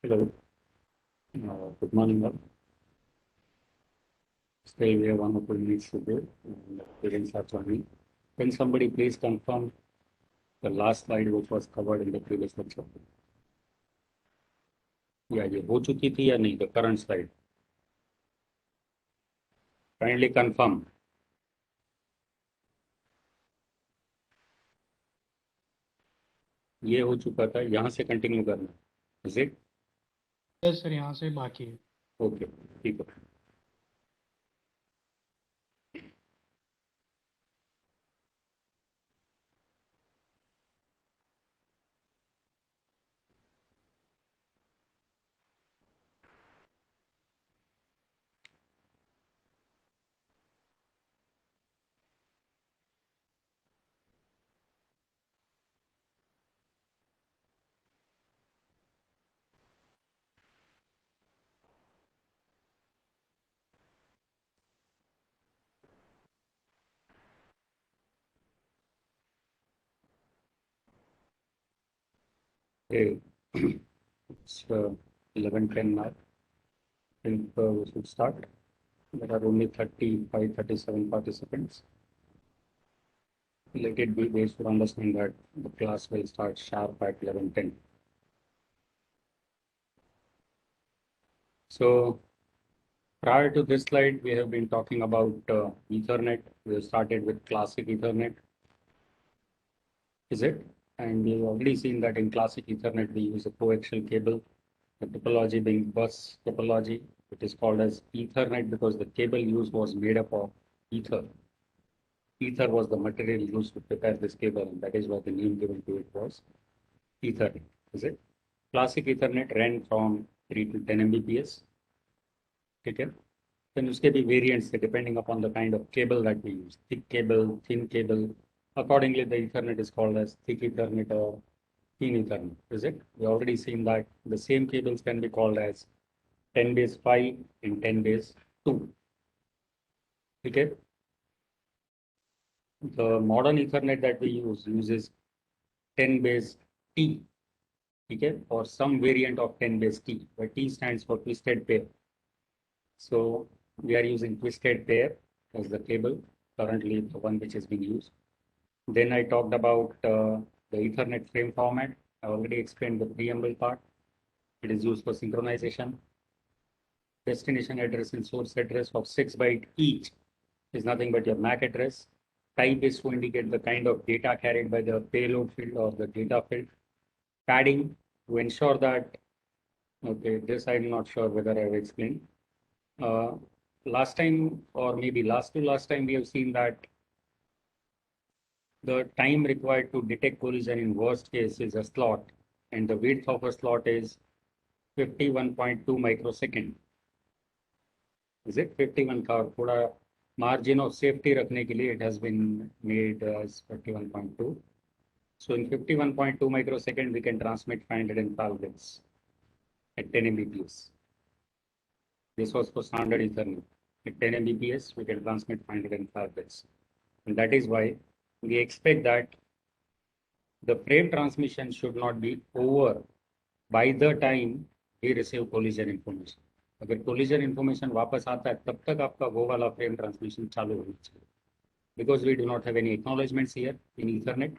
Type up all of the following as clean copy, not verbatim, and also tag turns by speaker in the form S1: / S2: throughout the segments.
S1: Hello, good morning all. Still we have one or two minutes to go and parents are joining. Can somebody please confirm the last slide which was covered in the previous lecture? या ये हो चुकी थी या नहीं, the current slide? Kindly confirm. ये हो चुका था, यहाँ से कंटिन्यू करना. Is it?
S2: यस सर, यहाँ से बाकी है.
S1: Okay, ठीक है. Okay. It's 11:10 now. I think we should start. There are only 35, 37 participants. Let it be, they should understand that the class will start sharp at 11:10. So prior to this slide, we have been talking about Ethernet. We have started with classic Ethernet. Is it? And we've already seen that in classic Ethernet, we use a coaxial cable, the topology being bus topology. It is called as Ethernet because the cable used was made up of ether. Ether was the material used to prepare this cable, and that is why the name given to it was Ethernet. Is it? Classic Ethernet ran from 3 to 10 Mbps. Okay. Then उसके भी variants depending upon the kind of cable that we use. Thick cable, thin cable. Accordingly, the Ethernet is called as thick Ethernet or thin Ethernet. Is it? We already seen that the same cables can be called as 10 base 5 and 10 base 2. Okay. The modern Ethernet that we use uses 10 base T. Okay, or some variant of 10 base T, where T stands for twisted pair. So we are using twisted pair as the cable, currently the one which is being used. Then I talked about the Ethernet frame format. I already explained the preamble part. It is used for synchronization. Destination address and source address of 6 byte each is nothing but your MAC address. Type is to indicate the kind of data carried by the payload field or the data field. Padding to ensure that, okay, this I'm not sure whether I've explained. Last time or maybe last to last time we have seen that the time required to detect collision in worst case is a slot and the width of a slot is 51.2 microsecond. Is it 51 का थोड़ा margin of safety रखने के लिए it has been made as 51.2. So in 51.2 microsecond we can transmit 512 bits at 10 Mbps. This was for standard Ethernet. At 10 Mbps, we can transmit 512 bits. And that is why we expect that the frame transmission should not be over by the time we receive collision information. अगर collision information वापस आता है तब तक आपका वो वाला frame transmission चालू होना चाहिए. Because we do not have any acknowledgements here in Ethernet.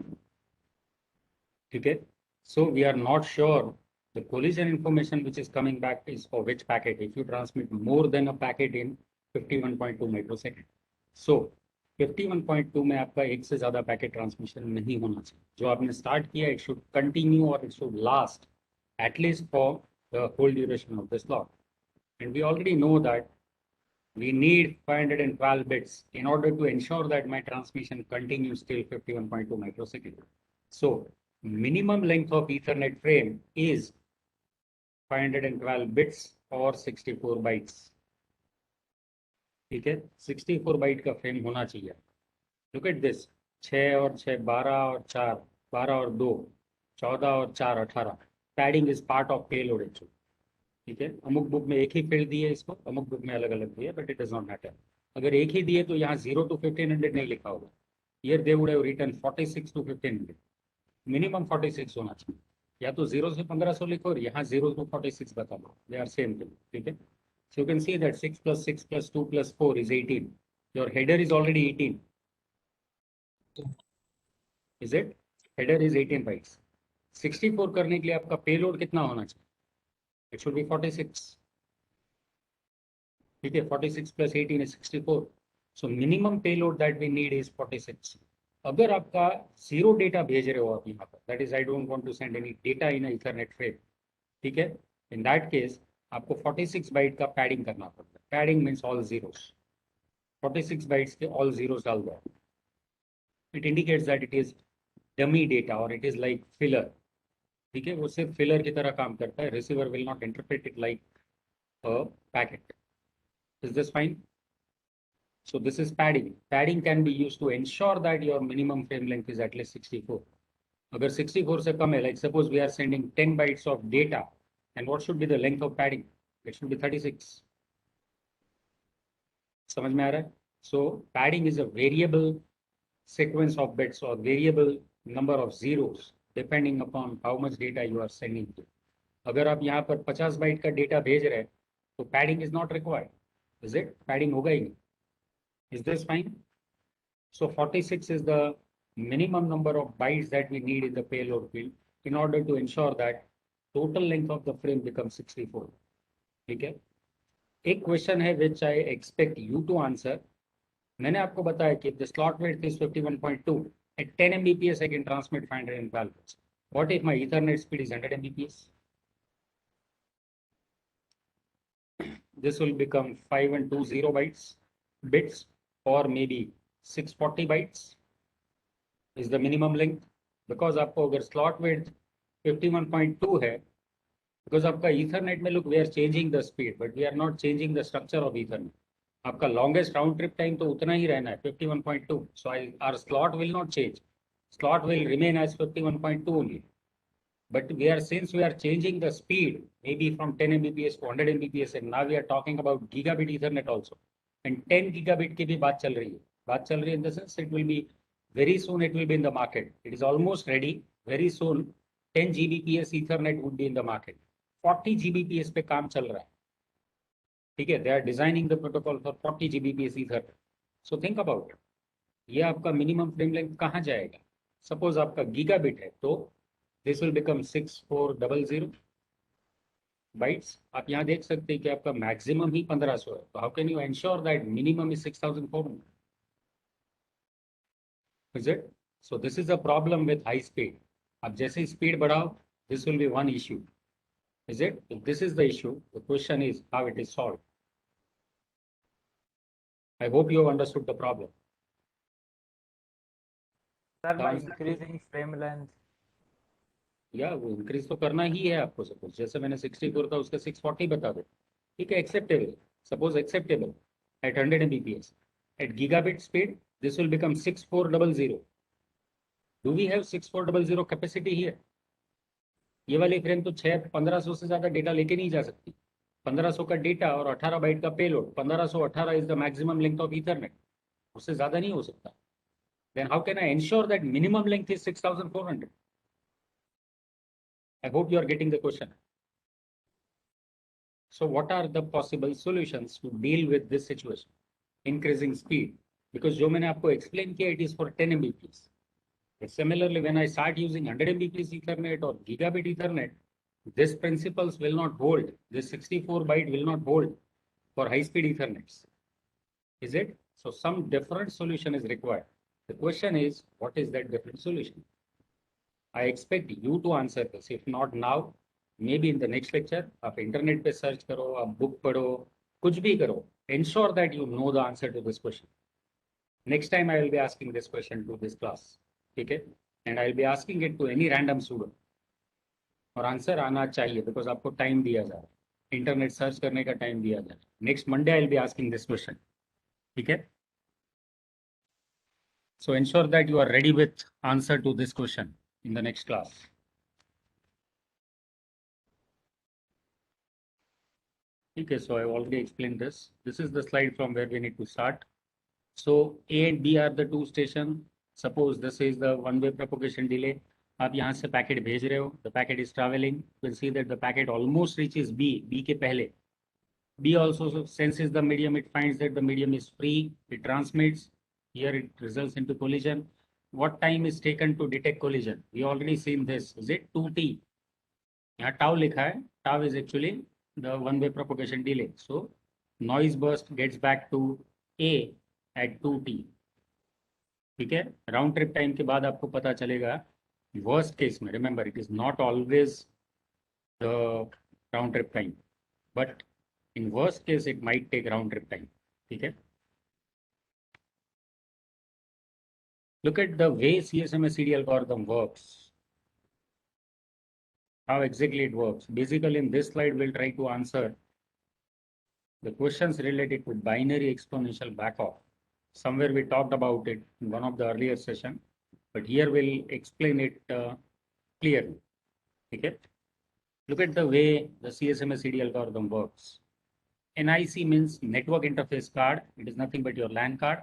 S1: Okay. So we are not sure the collision information which is coming back is for which packet. If you transmit more than a packet in 51.2 microsecond. So 51.2 में आपका एक से ज़्यादा packet transmission नहीं होना चाहिए. जो आपने स्टार्ट किया it should continue or it should last at least for the whole duration of the slot. And we already know that we need 512 bits in order to ensure that my transmission continues till 51.2 microsecond. So minimum length of Ethernet frame is 512 bits or 64 bytes. ठीक है, 64 bite का frame होना चाहिए. Look at this, 6 और 6 12 और 4 12 और 2 14 और 4 18. Padding is part of payload actually. ठीक है, अमुक बुक में एक ही फील्ड दिए इसको, अमुक बुक में अलग अलग दिए, but it does not matter. अगर एक ही दिए तो यहाँ 0 to 1500 नहीं लिखा होगा. Here they would have written 46 to 1500. Minimum 46 होना चाहिए. या तो 0 से 1500 लिखो और यहाँ 0 to 46 बता दो, दे आर सेम थिंग, ठीक है. So you can see that 6 plus 6 plus 2 plus 4 is 18. Your header is already 18. Is it? Header is 18 bytes. 64 करने के लिए आपका पेलोड कितना होना चाहिए? It should be 46. ठीक है, 46 plus 18 is 64. So minimum payload that we need is 46. अगर आपका जीरो डेटा भेज रहे हो आप यहाँ पर, that is I don't want to send any data in ethernet frame, ठीक है, इन दैट केस आपको 46 बाइट का पैडिंग करना पड़ता है. Padding means all zeros. 46 bytes के ऑल जीरोस डाल दो. It indicates that it is dummy data और इट इज लाइक फिलर. ठीक है, वो सिर्फ फिलर की तरह काम करता है. Receiver will not interpret it like a packet. Is this fine? So this is padding. Padding can be used to ensure that your minimum frame length is at least 64. अगर 64 से कम है, like suppose we are sending 10 bytes of data, and what should be the length of padding? It should be 36. समझ में आ रहा है? So padding is a variable sequence of bits or variable number of zeros depending upon how much data you are sending to. अगर आप यहाँ पर 50 bite का डेटा भेज रहे हैं तो padding is not required. Is it? Padding होगा ही नहीं. Is this fine? So 46 is the minimum number of bytes that we need in the payload field in order to ensure that total length of the frame becomes 64. ठीक है? एक question है which I expect you to answer. मैंने आपको बताया कि the slot width is 51.2 at 10 Mbps I can transmit 512 bits. What if my Ethernet speed is 100 Mbps? This will become 5120 bytes bits or maybe 640 bytes is the minimum length. Because आपको अगर slot width 51.2 है, because आपका Ethernet में look we are changing the speed but we are not changing the structure of Ethernet. आपका longest round trip time तो उतना ही रहना है 51.2. So our slot will not change. Slot will remain as 51.2 only. But since we are changing the speed maybe from 10 Mbps to 100 Mbps and now we are talking about gigabit Ethernet also. And 10 gigabit की भी बात चल रही है. बात चल रही है in the sense it will be very soon it will be in the market. It is almost ready. Very soon 10 Gbps Ethernet would be in the market. 40 Gbps पे काम चल रहा है. ठीक है, they are designing the protocol for 40 Gbps Ethernet. So think about it. ये आपका minimum frame length कहाँ जाएगा? Suppose आपका gigabit है तो this will become 6400 bytes. आप यहाँ देख सकते हैं कि आपका maximum ही 1500 है. तो how can you ensure that minimum is 6400? Is it? So this is a problem with high speed. अब जैसे speed बढ़ाओ, this will be one issue. Is it? If this is the issue, the question is how it is solved. I hope you have understood the problem.
S3: Sir, by increasing frame length.
S1: या वो increase तो करना ही है आपको. Suppose जैसे मैंने 64 था उसका 640 बता दो. ठीक है, acceptable. Suppose acceptable eight 100 Mbps. At gigabit speed, this will become 6400. Do we have 6400 capacity here? ये वाली फ्रेम तो 1500 से ज्यादा डेटा लेके नहीं जा सकती. 1500 का डेटा और 18 बाइट का payload. 1518 is the maximum length of Ethernet. उससे ज्यादा नहीं हो सकता. Then how can I ensure that minimum length is 6400? I hope you are getting the question. So what are the possible solutions to deal with this situation? Increasing speed. Because जो मैंने आपको explain किया, it is for 10 Mbps. But similarly, when I start using 100 Mbps Ethernet or gigabit Ethernet, this principles will not hold. This 64 byte will not hold for high-speed Ethernets. Is it? So some different solution is required. The question is, what is that different solution? I expect you to answer this. If not now, maybe in the next lecture. आप internet पे search करो, आप book पढ़ो, कुछ भी करो. Ensure that you know the answer to this question. Next time I will be asking this question to this class. ठीक है? And I will be asking it to any random student. और answer आना चाहिए because आपको time दिया जा रहा है. इंटरनेट सर्च करने का टाइम दिया जा रहा है. Next Monday I will be asking this question. ठीक है? So ensure that you are ready with answer to this question in the next class. Okay, so I already explained this. This is the slide from where we need to start. So A and B are the two stations. Suppose this is the one-way propagation delay. आप यहाँ से packet भेज रहे हो, the packet is travelling, will see that the packet almost reaches B, B के पहले B also senses the medium, it finds that the medium is free, it transmits, here it results into collision. What time is taken to detect collision? We already seen this, is it 2t? यहाँ tau लिखा है, tau is actually the one way propagation delay. So noise burst gets back to A at 2t. ठीक है, round trip time के बाद आपको पता चलेगा वर्स्ट केस में, remember it is not always the round trip time, but in worst case it might take round trip time. ठीक है, look at the way CSMA-CD algorithm works, how exactly it works. Basically in this slide we'll try to answer the questions related to binary exponential backoff. Somewhere we talked about it in one of the earlier session, but here we'll explain it clearly. ठीक है, look at the way the CSMA-CD algorithm works. NIC means network interface card. It is nothing but your LAN card.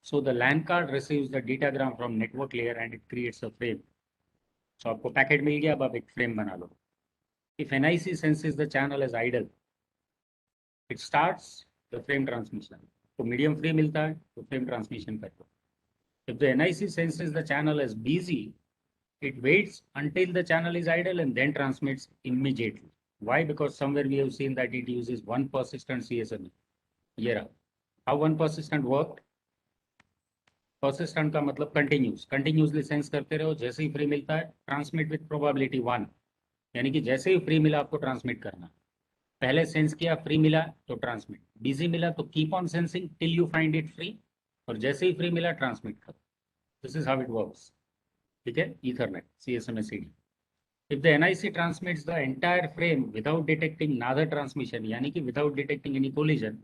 S1: So the LAN card receives the datagram from network layer and it creates a frame. So आपको packet मिल गया, अब आप एक frame बना लो. If NIC senses the channel as idle, it starts the frame transmission. तो medium free मिलता है तो फ्रेम ट्रांसमिशन कर दो. If the NIC senses the channel as busy, it waits until the channel is idle and then transmits immediately. Why? Because somewhere we have seen that it uses one persistent CSMA. Here, how one persistent worked? Persistent का मतलब continuous, continuously sense करते रहो, जैसे ही free मिलता है transmit with probability 1, यानी कि जैसे ही फ्री मिला आपको ट्रांसमिट करना. पहले सेंस किया, फ्री मिला तो ट्रांसमिट, बिजी मिला तो keep on sensing till you find it free, और जैसे ही फ्री मिला ट्रांसमिट करो. This is how it works. ठीक है, Ethernet CSMA-CD. If the NIC transmits the entire frame without detecting another transmission, यानी कि without detecting any collision,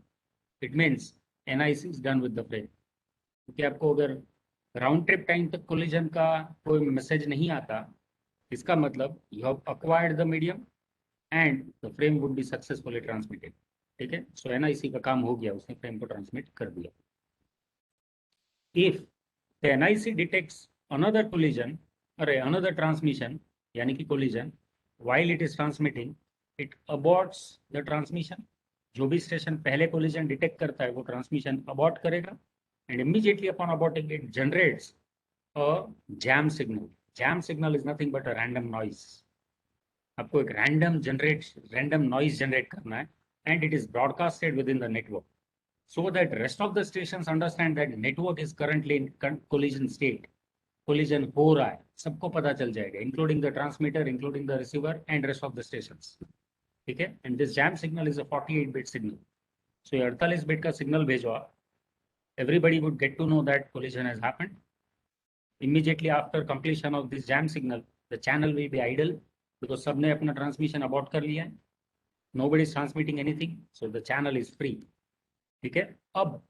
S1: it means NIC is done with the frame. क्योंकि आपको अगर round trip time तक collision का कोई मैसेज नहीं आता, इसका मतलब you have acquired the medium and the frame would be successfully transmitted. ठीक है, सो NIC का काम हो गया, उसने फ्रेम को ट्रांसमिट कर दिया. If the NIC detects another collision, अरे अनदर ट्रांसमिशन, यानी कि collision, while it is transmitting, it aborts the transmission. जो भी स्टेशन पहले कोलिजन डिटेक्ट करता है वो ट्रांसमिशन अबॉर्ट करेगा, and immediately upon aborting it generates a jam signal. Jam signal is nothing but a random noise. आपको एक random noise generate करना है, and it is broadcasted within the network so that rest of the stations understand that network is currently in collision state. Collision हो रहा है, सबको पता चल जाएगा, including the transmitter, including the receiver and rest of the stations. ठीक है, and this jam signal is a 48 bit signal. So ये 48 बिट का सिग्नल भेजो, everybody would get to know that collision has happened. Immediately after completion of this jam signal, the channel will be idle because सबने अपना transmission abort कर लिया है. Nobody is transmitting anything, so the channel is free. ठीक है, अब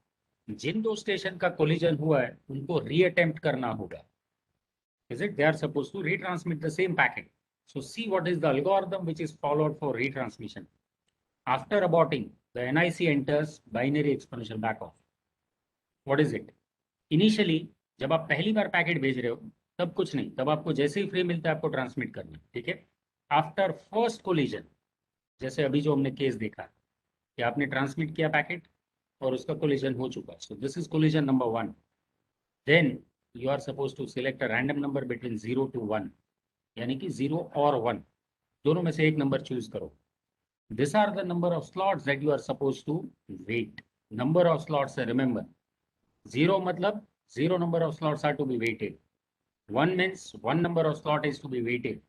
S1: जिन दो station का कोलिजन हुआ है उनको रीअटेम्प्ट करना होगा. Is it they are supposed to retransmit the same packet? So see what is the algorithm which is followed for retransmission. After aborting, the NIC enters binary exponential backoff. What is it? Initially, जब आप पहली बार packet भेज रहे हो तब कुछ नहीं, तब आपको जैसे ही फ्री मिलता है आपको ट्रांसमिट करना. ठीक है, आफ्टर फर्स्ट कोलिजन, जैसे अभी जो हमने केस देखा कि आपने ट्रांसमिट किया पैकेट और उसका कोलिजन हो चुका, so this is collision number 1. Then you are supposed to select a random number between 0 to 1, यानी कि 0 और 1 दोनों में से एक नंबर चूज करो. These are the number of slots that you are supposed to wait. Number of slots, remember, 0 मतलब 0 number of slots are to be waited. 1 means 1 number of slot is to be waited.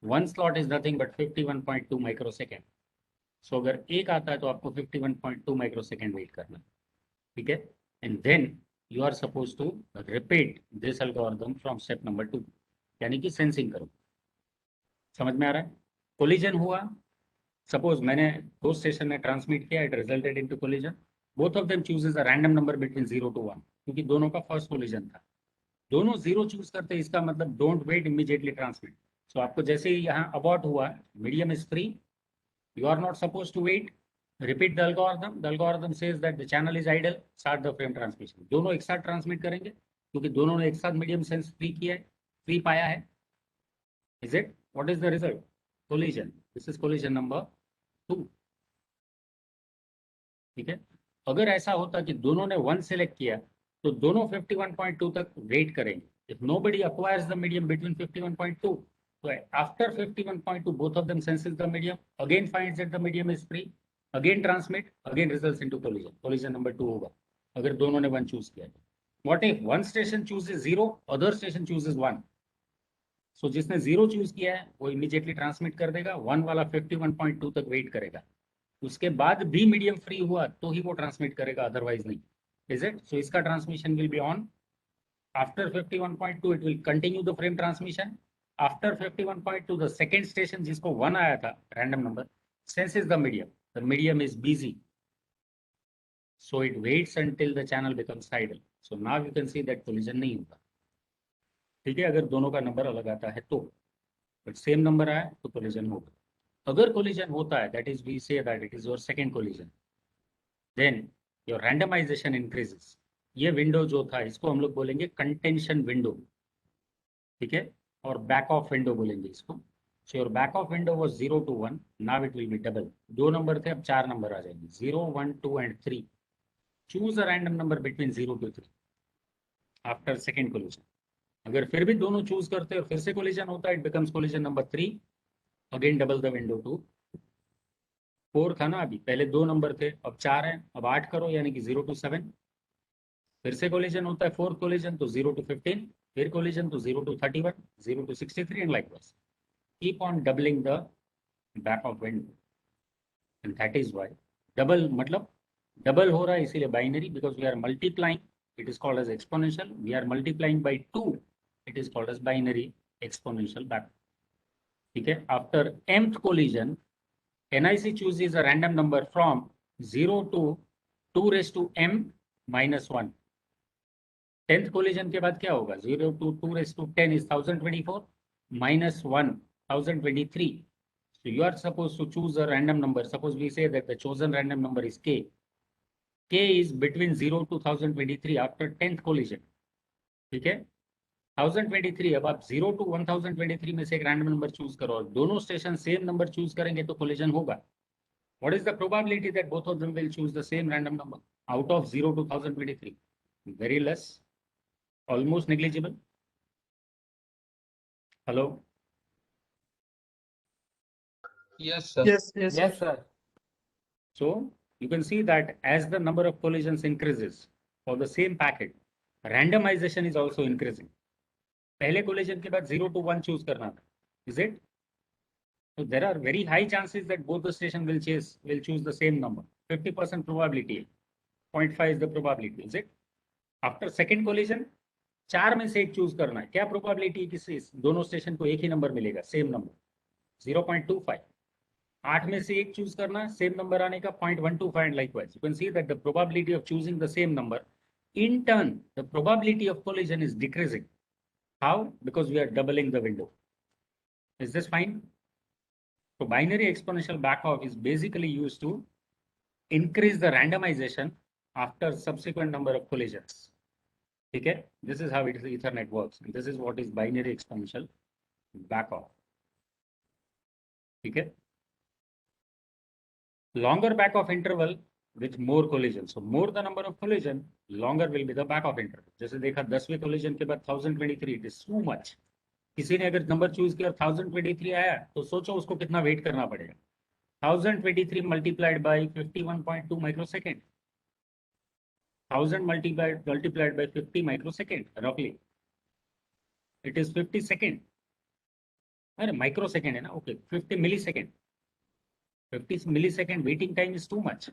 S1: 1 slot is nothing but 51.2 microsecond. So अगर एक आता है तो आपको 51.2 microsecond wait करना. ठीक है, and then you are supposed to repeat this algorithm from step number 2, यानी कि सेंसिंग करो. समझ में आ रहा है? कोलिजन हुआ, सपोज मैंने दो स्टेशन में ट्रांसमिट किया, it resulted into collision. Both of them chooses a random number between 0 to 1, क्योंकि दोनों का फर्स्ट कोलिजन था. दोनों 0 चूज करते, इसका मतलब don't wait, immediately transmit. So आपको जैसे ही यहाँ अबॉर्ट हुआ, medium is free, you are not suppose to wait, repeat the algorithm. The algorithm says that the channel is idle, start the frame transmission. दोनों एक साथ ट्रांसमिट करेंगे क्योंकि दोनों ने एक साथ मीडियम सेंस फ्री किया है, फ्री पाया है. Is it? What is the result? Collision. This is collision number 2. ठीक है, अगर ऐसा होता कि दोनों ने 1 सेलेक्ट किया तो दोनों 51.2 तक वेट करेंगे. If nobody acquires the medium between 51.2, so after 51.2 both of them senses the medium, again finds that the medium is free, again transmit, again results into collision. Collision number 2 होगा अगर दोनों ने 1 choose किया. What if one station chooses 0, other station chooses 1? So जिसने 0 choose किया है वो immediately transmit कर देगा, 1 वाला 51.2 तक वेट करेगा, उसके बाद भी मीडियम फ्री हुआ तो ही वो ट्रांसमिट करेगा, अदरवाइज नहीं. Is it? सो इसका transmission will be on. After 51.2 it will continue the frame transmission. After 51.2 the second station जिसको 1 आया था random number senses the medium. The medium is busy, so it waits until the channel becomes idle. So now you can see that collision नहीं होता. ठीक है, अगर दोनों का नंबर अलग आता है तो, बट सेम नंबर आया तो कोलिजन होगा. अगर कोलिजन होता है, that is we say that it is your second collision, then your randomization increases. ये विंडो जो था इसको हम लोग बोलेंगे कंटेंशन विंडो. ठीक है, और बैक ऑफ विंडो बोलेंगे इसको. So your back off window was 0 to 1, now it will be double. 2 number थे, अब 4 नंबर आ जाएंगे, 0, 1, 2 and 3. Choose a random number between 0 to 3 after second collision. अगर फिर भी दोनों चूज करते और फिर से कोलिजन होता है, it becomes collision number 3. Again double the window too. 4 था ना अभी, पहले 2 नंबर थे, अब 4 है, अब 8 करो यानी कि 0 to 7. फिर से कोलिजन होता है, फोर्थ कोलिजन तो 0 to 15, फिर कोलिजन तो 0 to 31, 0 to 63 and likewise. Keep on doubling the back off window, and that is why double मतलब डबल हो रहा है, इसीलिए binary, because we are multiplying, it is called as exponential. We are multiplying by 2, it is called as binary exponential back. ठीक है, after mth collision NIC chooses a random number from 0 to 2 raised to m minus 1. 10th collision के बाद क्या होगा? 0 to 2 raised to 10 is 1024 minus 1 1023. So you are supposed to choose a random number. Suppose we say that the chosen random number is k. K is between 0 to 1023 after 10th collision. ठीक है, 1023. अब आप 0 to 1023 में से एक random number choose करो और दोनों स्टेशन सेम नंबर चूज करेंगे तो कोलिजन होगा. What is the probability that both of them will choose the same random number out of 0 to 1023? Very less, almost negligible. Hello?
S2: Yes, sir.
S3: Yes, sir.
S1: So you can see that as the number of collisions increases for the same packet, randomization is also increasing. पहले collision के बाद 0 to 1 choose करना था. Is it? So there are very high chances that both the station will choose the same number. 50% probability. 0.5 is the probability. Is it? After second collision, 4 में से एक choose करना है. क्या प्रोबेबिलिटी किसी दोनों स्टेशन को एक ही नंबर मिलेगा, सेम नंबर? 0.25. 8 में से एक चूज करना, सेम नंबर आने का 0.125 and likewise. You can see that the probability of choosing the same number, in turn the probability of collision is decreasing. How? Because we are doubling the window. Is this fine? So binary exponential backoff is basically used to increase the randomization after subsequent number of collisions. Okay, this is how Ethernet works. And this is what is binary exponential backoff. Okay, longer backoff interval with more collisions. So more the number of collision, longer will be the backoff interval. जैसे देखा 10वें collision के बाद 1023, it is too much. किसी ने अगर number choose किया 1023 आया तो सोचो उसको कितना वेट करना पड़ेगा. 1023 multiplied by 51.2 microsecond. 1000 multiplied by 50 microsecond roughly. It is 50 second. अरे microsecond है ना, okay, 50 millisecond. 50 millisecond waiting time is too much.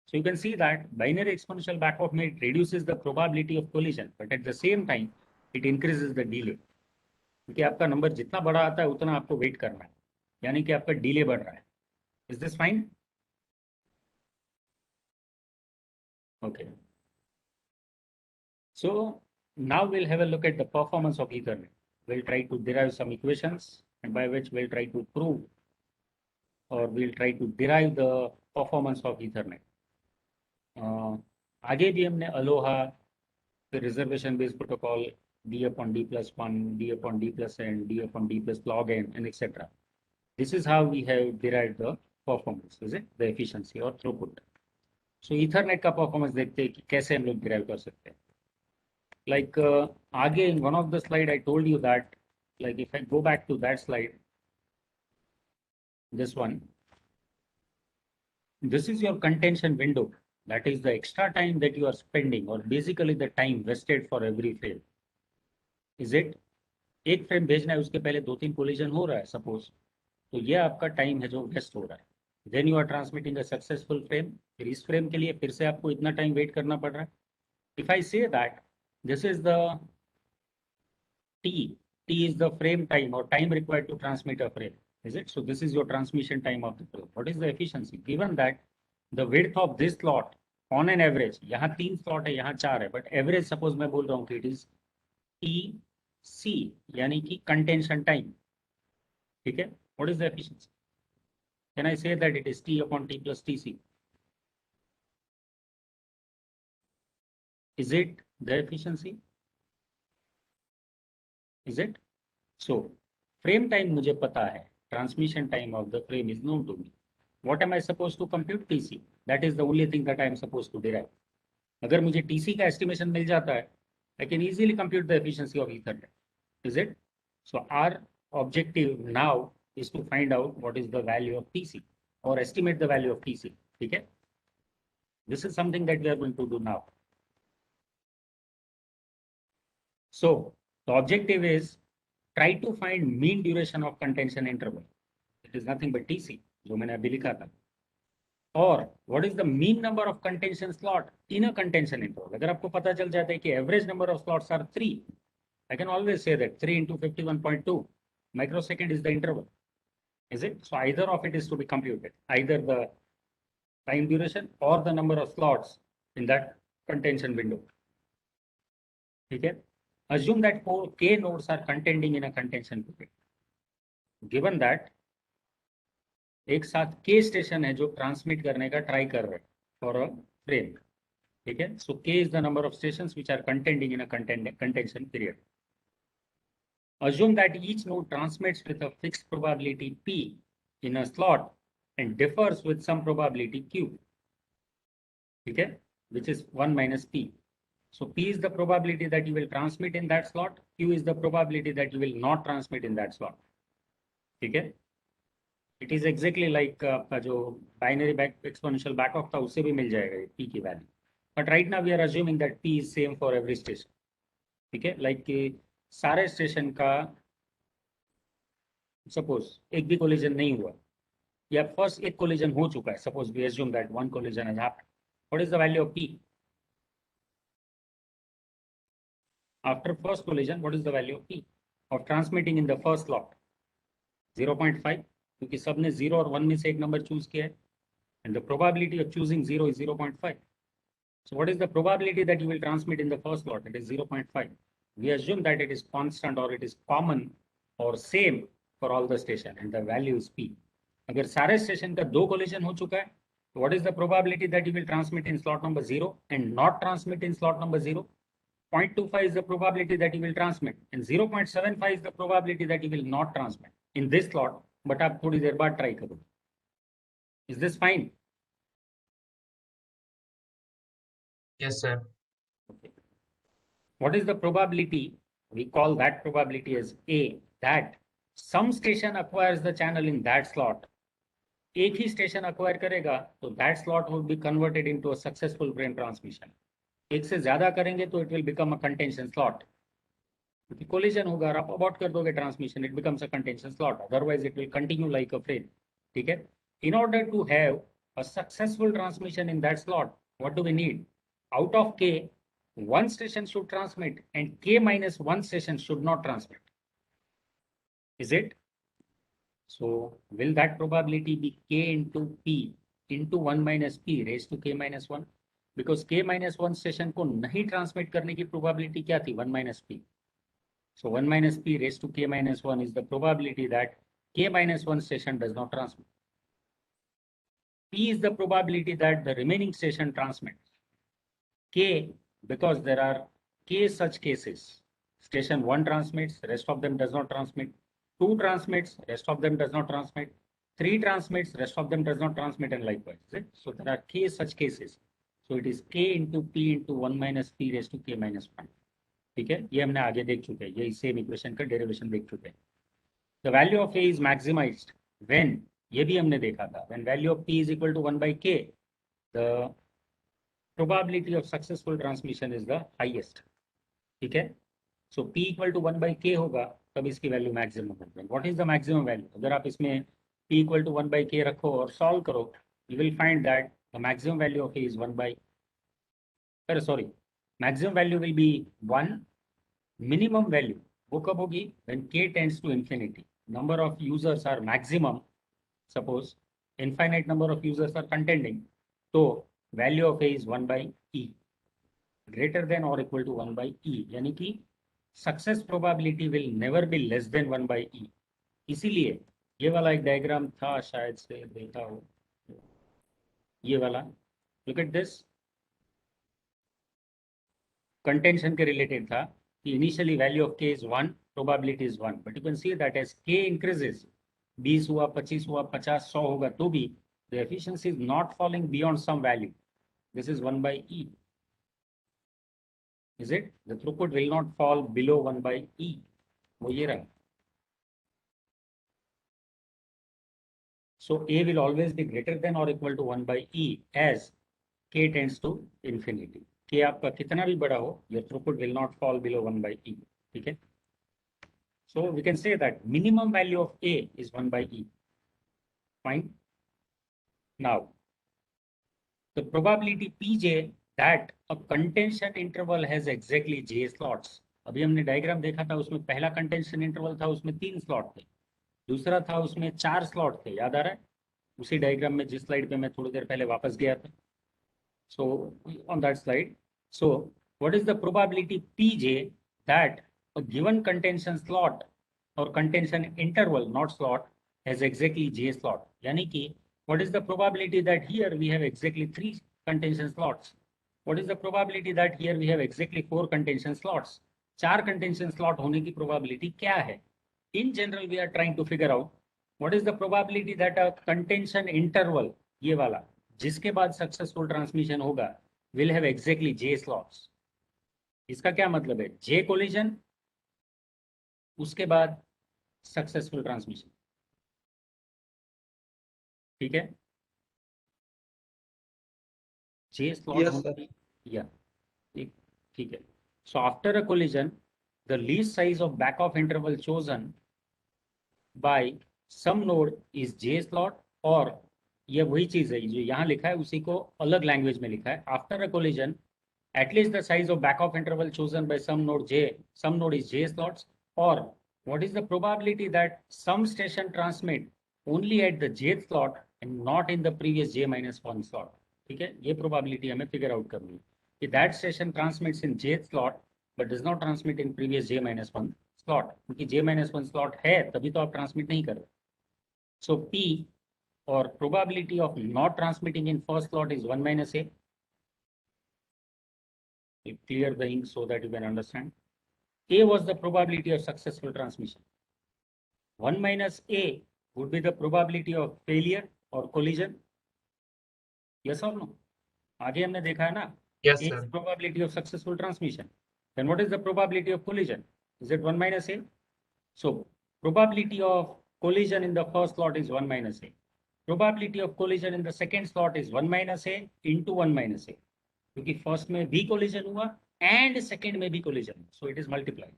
S1: So you can see that binary exponential backoff reduces the probability of collision, but at the same time it increases the delay. क्योंकि आपका number जितना बड़ा आता है उतना आपको wait करना है, यानी कि आपका डिले बढ़ रहा है. Is this fine? Okay. So now we'll have a look at the performance of Ethernet. We'll try to derive some equations, and by which we'll try to prove or we'll try to derive the performance of Ethernet. आगे भी हमने Aloha, फिर reservation based protocol, d upon d plus 1, d upon d plus n, d upon d plus log n, and etc. This is how we have derived the performance, is it? The efficiency or throughput. So Ethernet का performance देखते हैं कि कैसे हम लोग derive कर सकते हैं. Like आगे in one of the slide I told you that, like if I go back to that slide, this one, this is your contention window. That is the extra time that you are spending, or basically the time wasted for every frame. Is it? एक frame भेजना है, उसके पहले 2-3 collision हो रहा है suppose, तो ये आपका टाइम है जो वेस्ट हो रहा है. Then you are transmitting a successful frame. फिर इस फ्रेम के लिए फिर से आपको इतना टाइम वेट करना पड़ रहा है. If I say that this is the T. T is the frame time or time required to transmit a frame. Is it? So this is your transmission time of the frame. What is the efficiency? Given that the width of this slot on an average, यहाँ 3 slot है, यहाँ 4 है, but average suppose मैं बोल रहा हूँ कि it is TC, यानी कि contention time. ठीक है? What is the efficiency? Can I say that it is T upon T plus TC? Is it the efficiency? Is it? So frame time मुझे पता है, transmission time of the frame is known to me. What am I supposed to compute? TC. That is the only thing that I am supposed to derive. अगर मुझे TC का estimation मिल जाता है, I can easily compute the efficiency of Ethernet. Is it? So our objective now is to find out what is the value of TC or estimate the value of TC. ठीक है? This is something that we are going to do now. So the objective is try to find mean duration of contention interval. It is nothing but TC, जो मैंने अभी लिखा था. और what is the mean number of contention slot in a contention interval. अगर आपको पता चल जाता है कि average number of slots are 3, I can always say that 3 into 51.2 microsecond is the interval. Is it? So either of it is to be computed, either the time duration or the number of slots in that contention window. ठीक है? Assume that k nodes are contending in a contention period. Given that एक साथ k station है जो transmit करने का try कर रहे हैं फॉर अ फ्रेम. ठीक है? So k is the number of stations which are contending in a contention period. Assume that each node transmits with a fixed probability p in a slot and differs with some probability q. ठीक है? Which is 1 minus p. So p is the probability that you will transmit in that slot. Q is the probability that you will not transmit in that slot. ठीक है? It is exactly like आपका जो binary back exponential back off था उससे भी मिल जाएगा ये p की value. But right now we are assuming that p is same for every station. ठीक है? Like कि सारे स्टेशन का सपोज एक भी कोलिजन नहीं हुआ, या फर्स्ट एक कोलिजन हो चुका है, suppose we assume that one collision has happened. What is the value of p after first collision? What is the value of p of transmitting in the first slot? 0.5, क्योंकि सबने 0 और 1 में से एक नंबर चूज किया है, and the probability of choosing 0 is 0.5. So what is the probability that you will transmit in the first slot? It is 0.5. We assume that it is constant or it is common or same for all the station, and the value is p. अगर सारे station का 2 collision हो चुका है, तो what is the probability that you will transmit in slot number 0 and not transmit in slot number 0? 0.25 is the probability that you will transmit, and 0.75 is the probability that you will not transmit in this slot, but आप थोड़ी देर बाद try करोगे. Is this fine?
S2: Yes, sir.
S1: Okay. What is the probability? We call that probability as A, that some station acquires the channel in that slot. एक ही station acquire करेगा तो that slot would be converted into a successful frame transmission. एक से ज्यादा करेंगे तो it will become a contention slot. क्योंकि collision होगा और आप अबॉर्ट कर दोगे transmission, it becomes a contention slot, otherwise it will continue like a frame. ठीक है? In order to have a successful transmission in that slot, what do we need? Out of k, 1 station should transmit and k minus 1 station should not transmit. Is it? So will that probability be k into p into 1 minus p raised to k minus 1? Because k minus 1 station को नहीं transmit करने की probability क्या थी? 1 minus p. So 1 minus p raised to k minus 1 is the probability that k minus 1 station does not transmit. P is the probability that the remaining station transmits. K, because there are k such cases. Station 1 transmits, rest of them does not transmit. 2 transmits, rest of them does not transmit. 3 transmits, rest of them does not transmit, and likewise. Right? So there are k such cases. So it is k into p into 1 minus p raised to k minus 1. ठीक है, ये हमने आगे देख चुके हैं, यही same equation का डेरिवेशन देख चुके हैं. The value of a is maximized when, ये भी हमने देखा था, when value of p is equal to 1 by k, the probability of successful transmission is the highest. ठीक है, so p equal to 1 by k होगा तब इसकी वैल्यू मैक्सिमम होगी. What is the maximum value? अगर आप इसमें p equal to 1 by k रखो और सॉल्व करो, you will find that the maximum value of a is 1 by, maximum value will be 1. Minimum value वो कब होगी? when k tends to infinity. Number of users are maximum, suppose infinite number of users are contending, so value of a is 1 by e, greater than or equal to 1 by e, यानी कि success probability will never be less than 1 by e. इसीलिए ये वाला एक diagram था, शायद से देखा हो, ये वाला, लुक एट दिस, कंटेंशन के रिलेटेड था कि initially value of k is 1, probability is 1, but you can see that as k increases, 20 हुआ, 25 हुआ, 50, 100 होगा, तो भी the efficiency is not falling beyond some value. This is 1 by e. Is it? The throughput will not fall below 1 by e. वो ये रहा. So a will always be greater than or equal to 1 by e as k tends to infinity. k आपका कितना भी बड़ा हो, your throughput will not fall below 1 by e. ठीक है? So we can say that minimum value of a is 1 by e. Fine. Now, the probability pj that a contention interval has exactly j slots. अभी हमने diagram देखा था, उसमें पहला contention interval था, उसमें 3 स्लॉट थे, दूसरा था उसमें 4 स्लॉट थे, याद आ रहा है? उसी डायग्राम में जिस स्लाइड पे मैं थोड़ी देर पहले वापस गया था. So on that slide, so what is the probability pj that a given contention slot or contention interval, not slot, has exactly j slot. यानी कि what is the probability that here we have exactly 3 contention slots? What is the probability that here we have exactly 4 contention slots? 4 contention slot होने की probability क्या है? In general, we are trying to figure out what is the probability that a contention interval, ये वाला, जिसके बाद successful transmission होगा, will have exactly j slots. इसका क्या मतलब है? j collision, उसके बाद successful transmission. ठीक है? j slot
S4: Yes,
S1: होना
S4: sir.
S1: भी, yeah, ठीक है. So after a collision, the least size of back off interval chosen by some node is j slot, और ये वही चीज है जो यहाँ लिखा है उसी को अलग लैंग्वेज में लिखा है. After a collision, at least the size of back off interval chosen by some node is j slots, or what is the probability that some station transmit only at the jth slot and not in the previous j minus 1 slot. ठीक है, ये probability हमें figure out करनी है कि that station transmits in jth slot but does not transmit in previous j minus 1 slot, क्योंकि j minus 1 slot है तभी तो आप transmit नहीं कर रहे. So p, or probability of not transmitting in first slot, is 1 minus a. I'll clear the ink so that you can understand. A was the probability of successful transmission. 1 minus a would be the probability of failure or collision. Yes or no? आगे हमने देखा है ना?
S2: Yes,
S1: A
S2: sir.
S1: is probability of successful transmission. Then what is the probability of collision? Is it 1 minus a? So probability of collision in the first slot is 1 minus a. Probability of collision in the second slot is 1 minus a into 1 minus a. क्योंकि first में भी collision हुआ and second में भी collision, so it is multiplied.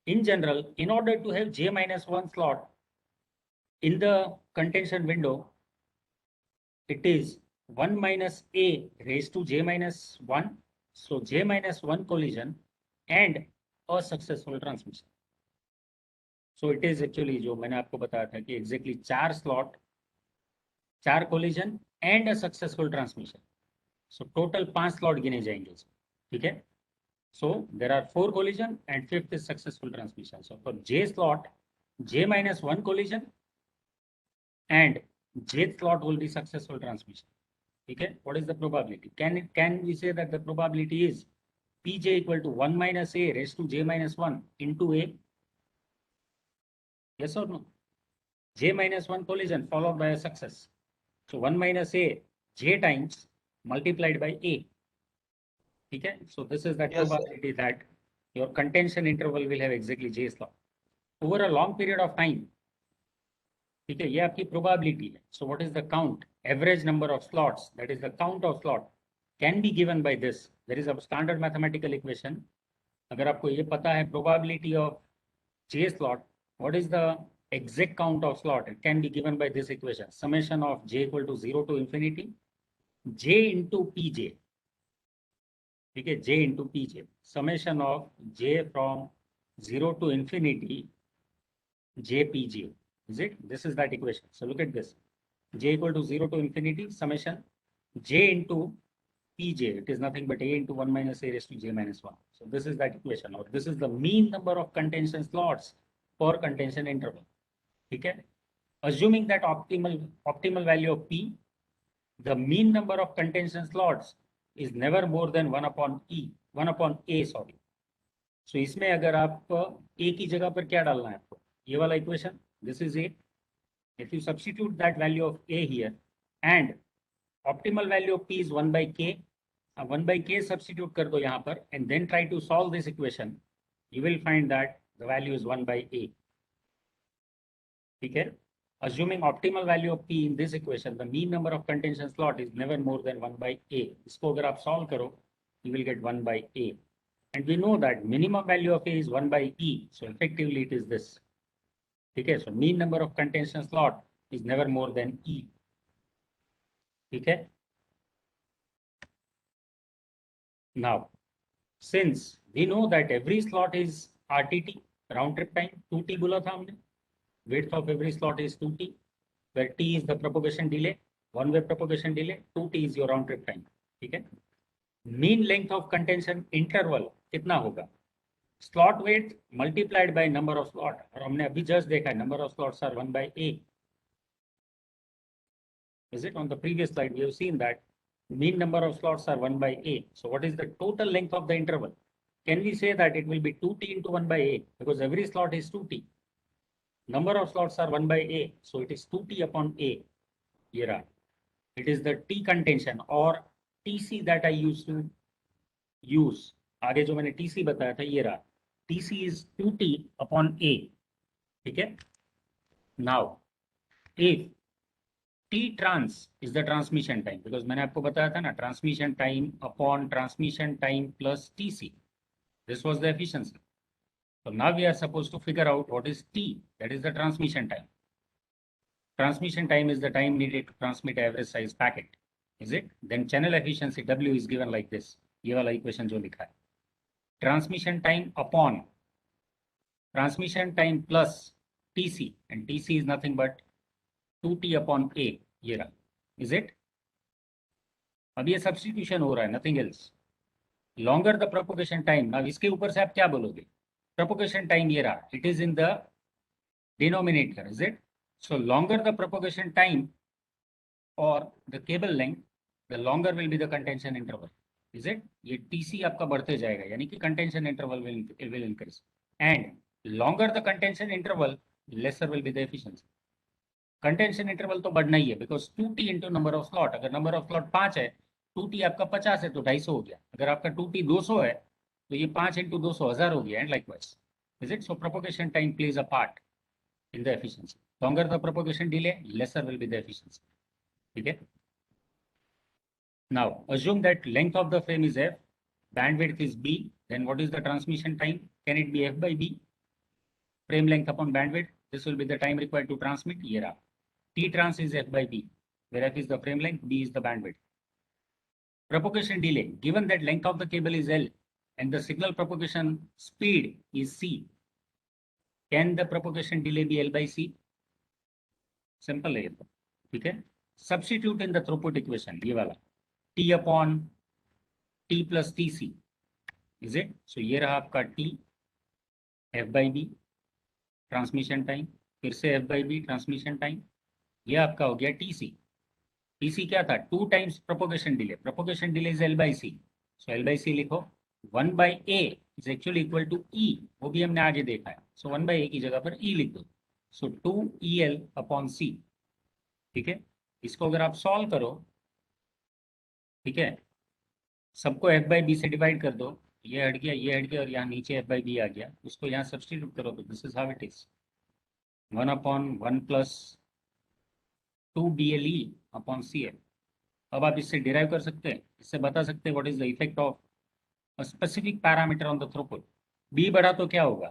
S1: In general, in order to have j minus 1 slot in the contention window, it is 1 minus a raised to j minus 1, so j minus 1 collision and a successful transmission. So it is actually जो मैंने आपको बताया था कि exactly 4 slot, 4 collision and a successful transmission. So total 5 slot गिने जाएंगे. ठीक है? So there are 4 collision and 5th is successful transmission. So for j slot, j minus 1 collision and jth slot will be successful transmission. ठीक है? What is the probability? Can we say that the probability is pj equal to 1 minus a raised to j minus 1 into a? Yes or no? J minus 1 collision followed by a success. So 1 minus a j times multiplied by a. Okay, so this is that
S3: Yes, sir.
S1: probability that your contention interval will have exactly j slot over a long period of time. ठीक है, ये आपकी probability है. So what is the count? Average number of slots, that is the count of slot, can be given by this. There is a standard mathematical equation. अगर आपको ये पता है probability of j slot, what is the exact count of slot? It can be given by this equation. Summation of j equal to 0 to infinity j into pj. ठीक है, j into pj. Summation of j from 0 to infinity j pj. Is it? This is that equation. So look at this. J equal to 0 to infinity summation j into pj. It is nothing but a into 1 minus a raised to j minus 1. So this is that equation, or this is the mean number of contention slots for contention interval. Okay. Assuming that optimal value of p, the mean number of contention slots is never more than 1 upon a. Sorry. So इसमें अगर आप a की जगह पर क्या डालना है आपको, ये वाला equation, this is a. If you substitute that value of a here and optimal value of p is 1 by k, 1 by k substitute कर दो यहाँ पर and then try to solve this equation, you will find that the value is 1 by a. ठीक है, assuming optimal value of p in this equation, the mean number of contention slot is never more than 1 by a. इसको अगर आप solve करो, you will get 1 by a. And we know that minimum value of a is 1 by e, so effectively it is this. ठीक है, so mean number of contention slot is never more than e. ठीक है. Now, since we know that every slot is RTT, round trip time, 2t बोला था हमने. Width of every slot is 2t, where t is the propagation delay, one way propagation delay, 2t is your round trip time. ठीक है. Mean length of contention interval कितना होगा? Slot weight multiplied by number of slot. और हमने अभी just देखा है number of slots are 1 by a. Is it? On the previous slide we have seen that mean number of slots are 1 by a. So what is the total length of the interval? Can we say that it will be 2t into 1 by a, because every slot is 2t. Number of slots are 1 by a, so it is 2t upon a. Here it is the t contention or tc that I used to use. आगे जो मैंने tc बताया था ये रहा. TC is 2t upon a. ठीक है. Now, if T trans is the transmission time, because मैंने आपको बताया था ना, transmission time upon transmission time plus TC. This was the efficiency. So now we are supposed to figure out what is T, that is the transmission time. Transmission time is the time needed to transmit average size packet. Is it? Then channel efficiency W is given like this. ये वाला equation जो लिखा है. Transmission time upon transmission time plus TC, and TC is nothing but 2t upon a. ये रहा. Is it? अब ये substitution हो रहा है, nothing else. Longer the propagation time. now इसके ऊपर से आप क्या बोलोगे? Propagation time ये रहा. It is in the denominator. Is it? So longer the propagation time or the cable length, the longer will be the contention interval. Is it? ये TC आपका बढ़ते जाएगा, यानी कि contention interval will increase. And longer the contention interval, lesser will be the efficiency. Contention interval तो बढ़ना ही है, because 2t into number of slot. अगर number of slot 5 है, 2t आपका 50 है तो 250 हो गया. अगर आपका 2t 200 है तो ये 5 into 200 1000 हो गया. And likewise. Is it? So propagation time plays a part in the efficiency. Longer the propagation delay, lesser will be the efficiency. Okay. Now assume that length of the frame is f, bandwidth is b. Then what is the transmission time? Can it be f by b? Frame length upon bandwidth. This will be the time required to transmit. Here, T trans is f by b, where f is the frame length, b is the bandwidth. Propagation delay. Given that length of the cable is L and the signal propagation speed is c, can the propagation delay be L by c? Simple है. ठीक है. Substitute in the throughput equation. ये वाला T upon T plus TC. Is it? So ये रहा आपका T, f by b, transmission time, फिर से f by b transmission time. ये आपका हो गया TC. TC क्या था? 2 times propagation delay. Propagation delay is L by C. So L by C लिखो. 1/a is actually equal to E, वो भी हमने आगे देखा है। सो 1/a की जगह पर E लिख दो। सो 2EL अपॉन C। ठीक है, इसको अगर आप सॉल्व करो, ठीक है, सबको f/b से डिवाइड कर दो, ये हट गया, ये हट गया, और यहाँ नीचे f/b आ गया, उसको यहाँ सब्सटीट्यूट करो तो this is how it is 1/1 plus 2BLE upon CL। अब आप इससे डिराइव कर सकते हैं, इससे बता सकते हैं what is the effect of a specific parameter on the throughput. B बढ़ा तो क्या होगा,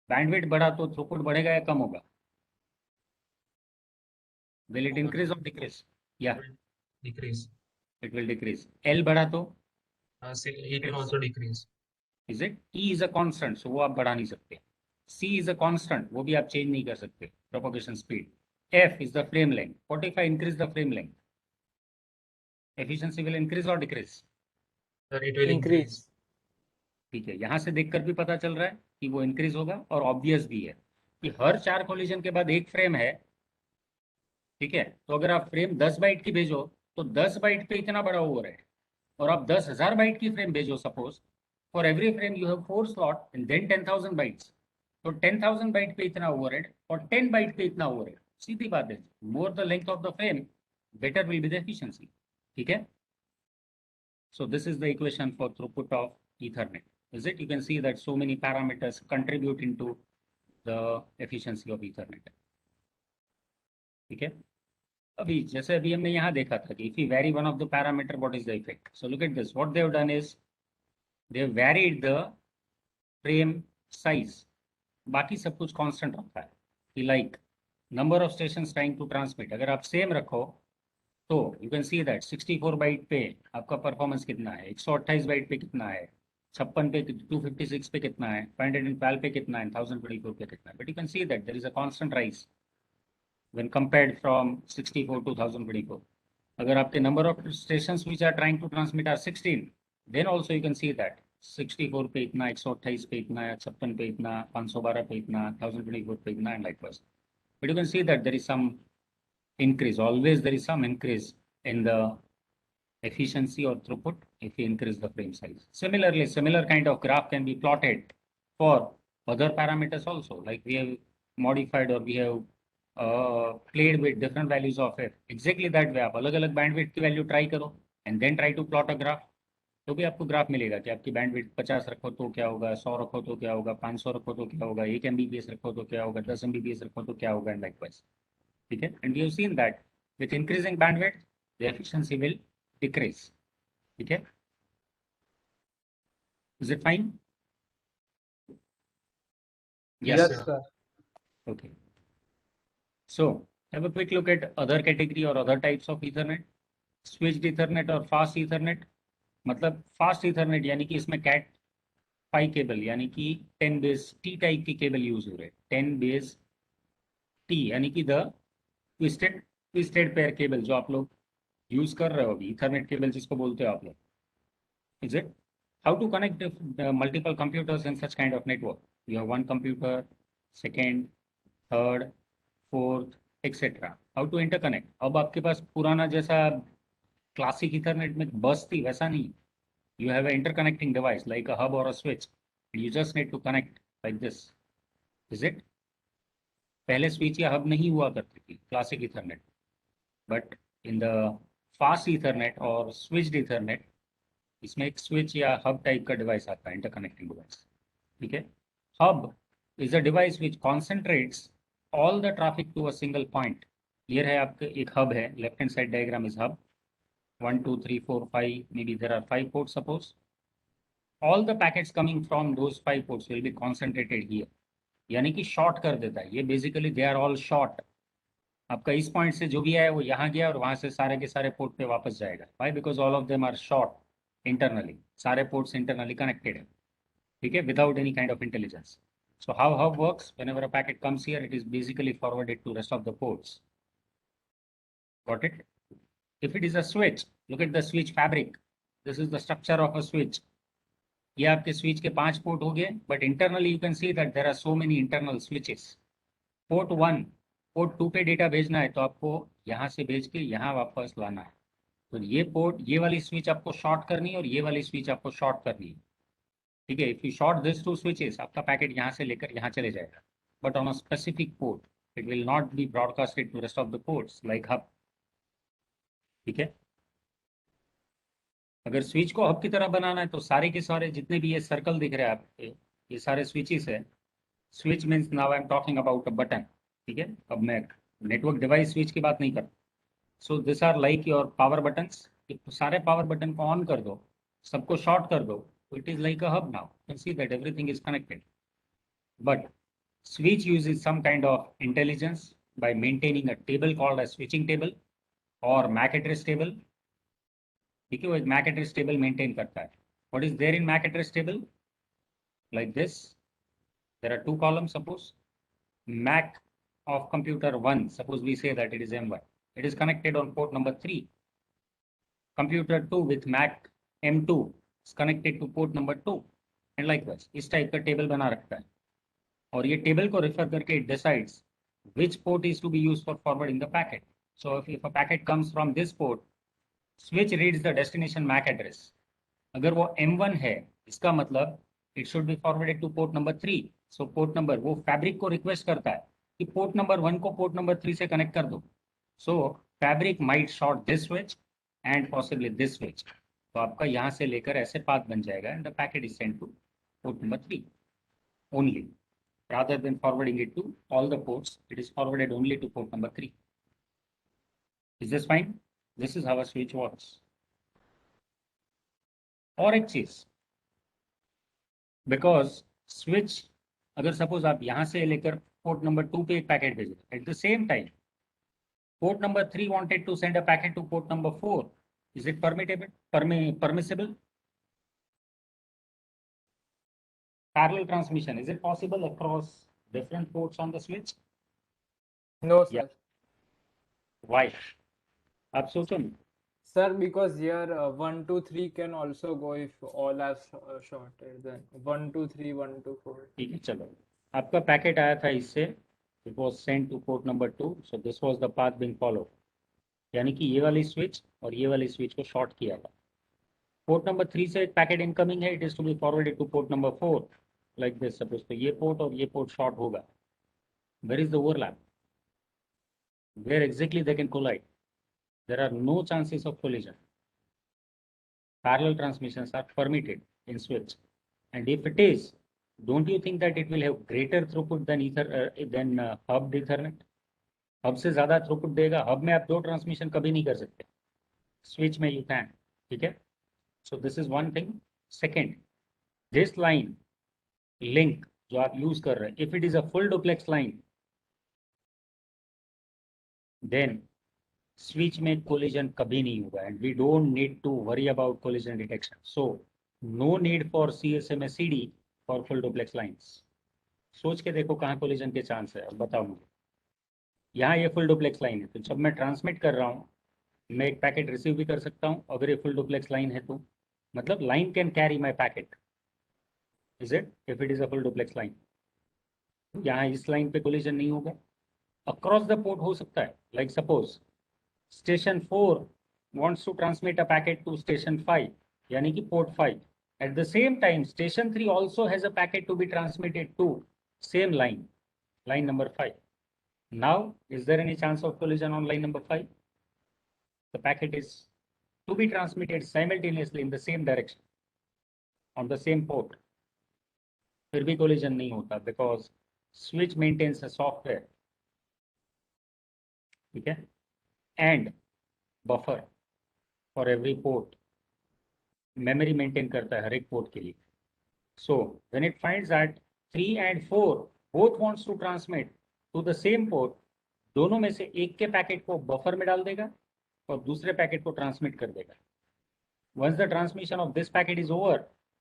S1: बैंडविड्थ बढ़ा तो थ्रूपुट बढ़ेगा या कम होगा? विल इट इंक्रीज और डिक्रीज? या
S2: Decrease.
S1: It will decrease. L बढ़ा तो
S2: It will also decrease.
S1: Is it? E is a constant, so वो आप बढ़ा नहीं सकते। सी इज अ कांस्टेंट, वो भी आप चेंज नहीं कर सकते, propagation speed. F is the frame length. What if I increase the frame length? Efficiency will increase और decrease?
S2: Sir, it will
S3: Increase.
S2: increase.
S1: ठीक है, यहाँ से देखकर भी पता चल रहा है कि वो इंक्रीज होगा, और ऑब्वियस भी है कि हर 4 कोलिजन के बाद एक फ्रेम है। ठीक है, तो अगर आप फ्रेम 10 बाइट की भेजो तो 10 बाइट पे इतना बड़ा ओवर है, और आप 10,000 बाइट की फ्रेम भेजो, suppose for every frame you have 4 slot and then 10,000 bytes, तो 10,000 बाइट पे इतना ओवरहेड और 10 बाइट पे इतना ओवरहेड। सीधी बात है, more the length of the frame better will be the efficiency. ठीक है, so this is the equation for throughput of Ethernet. Is it? You can see that so many parameters contribute into the efficiency of Ethernet. ठीक है, अभी जैसे अभी हमने यहाँ देखा था कि if you vary one of the parameter, what is the effect? So look at this. What they have done is they have varied the frame size. बाकी सब कुछ कांस्टेंट रखा है कि like number of stations trying to transmit अगर आप same रखो तो you can see that 64 byte पे आपका परफॉर्मेंस कितना है, 128 बाइट पे कितना है, 56 पे, 256 पे कितना है, 512 पे कितना है, 1024 पे कितना है। But you can see that there is a constant rise when compared from 64 to 1024। अगर आपके number of stations which are trying to transmit are 16, then also you can see that 64 पे इतना, 128 पे इतना, 56 पे इतना, 512 पे इतना, 1024 पे इतना, and like wise. But you can see that there is some increase. Always there is some increase in the efficiency or throughput if you increase the frame size. Similarly, similar kind of graph can be plotted for other parameters also. Like we have modified or we have played with different values of f. Exactly that way आप अलग अलग bandwidth की value try करो and then try to plot a graph. तो भी आपको graph मिलेगा कि आपकी बैंडविड्थ 50 रखो तो क्या होगा, 100 रखो तो क्या होगा, 500 रखो तो क्या होगा, 1 MBPS रखो तो क्या होगा, 10 MBPS रखो तो क्या होगा, एंड लाइकवाइज। ठीक है, and we have seen that with increasing bandwidth the efficiency will decrease. ठीक है, is it fine?
S2: Yes,
S3: Yes,
S2: sir.
S3: sir.
S1: Okay, so have a quick look at other category or other types of Ethernet. Switched Ethernet और fast Ethernet। मतलब fast Ethernet यानी कि इसमें cat 5 cable यानी कि 10 base T type की cable use हो रहे हैं, 10 बेस टी यानी कि द ट्विस्टेड पेयर केबल जो आप लोग यूज कर रहे हो अभी, इथरनेट केबल जिसको बोलते हो आप लोग। Is it? How to connect multiple computers in such kind of network? You have one computer, second, third, fourth, etc. How to interconnect? अब आपके पास पुराना जैसा क्लासिक इथरनेट में बस थी वैसा नहीं। You have an interconnecting device like a hub or a switch. You just need to connect like this. Is it? पहले स्विच या हब नहीं हुआ करती थी classic Ethernet, but in the fast Ethernet और स्विच्ड इथरनेट इसमें एक switch या हब टाइप का डिवाइस आता है, इंटरकनेक्टिंग डिवाइस। ठीक है, hub is a device which concentrates all the traffic to a single point. Clear है? आपके एक हब है, left hand side diagram is hub 1 2 3 4 5, maybe there are 5 ports suppose. All the packets coming from those 5 ports will be concentrated here, यानी कि short कर देता है ये। Basically they are all short. आपका इस पॉइंट से जो भी आया वो यहाँ गया और वहाँ से सारे के सारे पोर्ट पे वापस जाएगा। Why? Because all of them are short internally, सारे पोर्ट्स इंटरनली कनेक्टेड है। ठीक है, without any kind of intelligence. So how hub works? Whenever a packet comes here, it is basically forwarded to rest of the ports. Got it? If it is a switch, look at the switch fabric. This is the structure of a switch. ये आपके switch के 5 port हो गए, but internally you can see that there are so many internal switches. Port 1 port 2 पे data भेजना है तो आपको यहाँ से भेज के यहाँ वापस लाना है। तो ये पोर्ट, ये वाली स्विच आपको शॉर्ट करनी है और ये वाली स्विच आपको शॉर्ट करनी है, ठीक है। If you short this two switches, आपका पैकेट यहाँ से लेकर यहाँ चले जाएगा, but on a specific port it will not be broadcasted to rest of the ports like hub, ठीक है। अगर स्विच को हब की तरह बनाना है तो सारे के सारे जितने भी ये सर्कल दिख रहे हैं आपके, ये सारे स्विचेस है। Switch means now I am talking about a button, ठीक है। अब मैं नेटवर्क डिवाइस स्विच की बात नहीं करता। So this are like your power buttons. सारे पावर बटन को ऑन कर दो, सबको शॉर्ट कर दो, it is like a hub now, can see that everything is connected. But switch uses some kind of intelligence by maintaining a table called a switching table or MAC address table, ठीक है। वो एक MAC address table maintain करता है। What is there in MAC address table? Like this, there are two columns. Suppose MAC of computer 1, suppose we say that it is M1, it is connected on port number 3. Computer 2 with MAC M2 is connected to port number 2, and likewise इस type का table बना रखता है, और ये table को refer करके it decides which port is to be used for forwarding the packet. So if a packet comes from this port, switch reads the destination MAC address. अगर वो M1 है, इसका मतलब it should be forwarded to port number 3. So port number, वो fabric को request करता है कि पोर्ट नंबर 1 को पोर्ट नंबर 3 से कनेक्ट कर दो. So fabric might short this switch and possibly this switch. तो आपका यहाँ से लेकर ऐसे पाथ बन जाएगा and the packet is sent to port number 3 only. Rather than forwarding it to all the ports, it is forwarded only to port number 3. Is this fine? This is how a switch works. और एक चीज, because switch, अगर suppose आप यहां से लेकर port number 2 पे एक पैकेट भेज रहे, at the same time port number 3 wanted to send a packet to port number 4, is it permissible? Parallel transmission, is it possible across different ports on the switch?
S3: No, sir.
S1: Yeah. Why? आप सोचो ना.
S3: Sir, because here 1, 2, 3 can also go if all are shorted. Then 1, 2, 3, 1, 2, 4.
S1: ठीक है, चलो. आपका packet आया था इससे, it was send to port number 2, so this was the path being follow, यानी कि ये वाली स्विच और ये वाली स्विच को शॉर्ट किया था. पोर्ट नंबर 3 से एक पैकेट इनकमिंग है, it is to be forwarded to port number 4 like this. Suppose तो ये पोर्ट और ये पोर्ट शॉर्ट होगा. Where is the overlap? Where exactly they can collide? There are no chances of collision. Parallel transmissions are permitted in switch, and if it is, don't you think that it will have greater throughput than hub Ethernet? Hub से ज्यादा throughput देगा. Hub में आप 2 transmission कभी नहीं कर सकते, switch में यू कैन, ठीक है. So this is one thing. Second, this line link जो आप यूज कर रहे हैं, if it is a full duplex line, then switch में कोलिजन कभी नहीं होगा, and we don't need to worry about collision detection. So no need for CSMA/CD for full duplex lines. सोच के देखो कहाँ कोलिजन के चांस है, अब बताओ मुझे. यहाँ ये फुल डुप्लेक्स लाइन है, तो जब मैं ट्रांसमिट कर रहा हूँ मैं एक पैकेट रिसीव भी कर सकता हूँ. अगर ये फुल डुप्लेक्स लाइन है तो मतलब line can carry my packet, is it? If it is a full duplex line, यहाँ इस लाइन पे कोलिजन नहीं होगा. अक्रॉस द पोर्ट हो सकता है, like suppose station 4 wants to transmit a packet to station 5, यानी कि port 5. At the same time, station 3 also has a packet to be transmitted to same line, line number 5. Now, is there any chance of collision on line number 5? The packet is to be transmitted simultaneously in the same direction on the same port. फिर भी collision नहीं होता because switch maintains a software, ठीक है, and buffer for every port. Memory maintain करता है हर एक पोर्ट के लिए. So when it finds that 3 and 4 both wants to transmit to the same port, दोनों में से एक के पैकेट को बफर में डाल देगा और दूसरे पैकेट को ट्रांसमिट कर देगा. Once the transmission of this packet is over,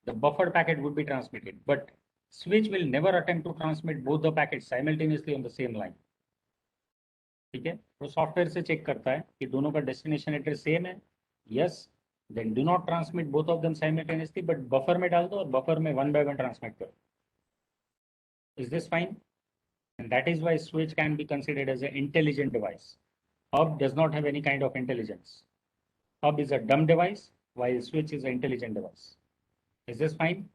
S1: the buffered packet would be transmitted, but switch will never attempt to transmit both the packet simultaneously on the same line, ठीक है. वो software से check करता है कि दोनों का destination address same है. Yes, then do not transmit both of them simultaneously, but buffer में डाल दो और buffer में 1 by 1 transmit करो. Is this fine? And that is why switch can be considered as an intelligent device. Hub does not have any kind of intelligence. hub is a dumb device while switch is an intelligent device. Is this fine?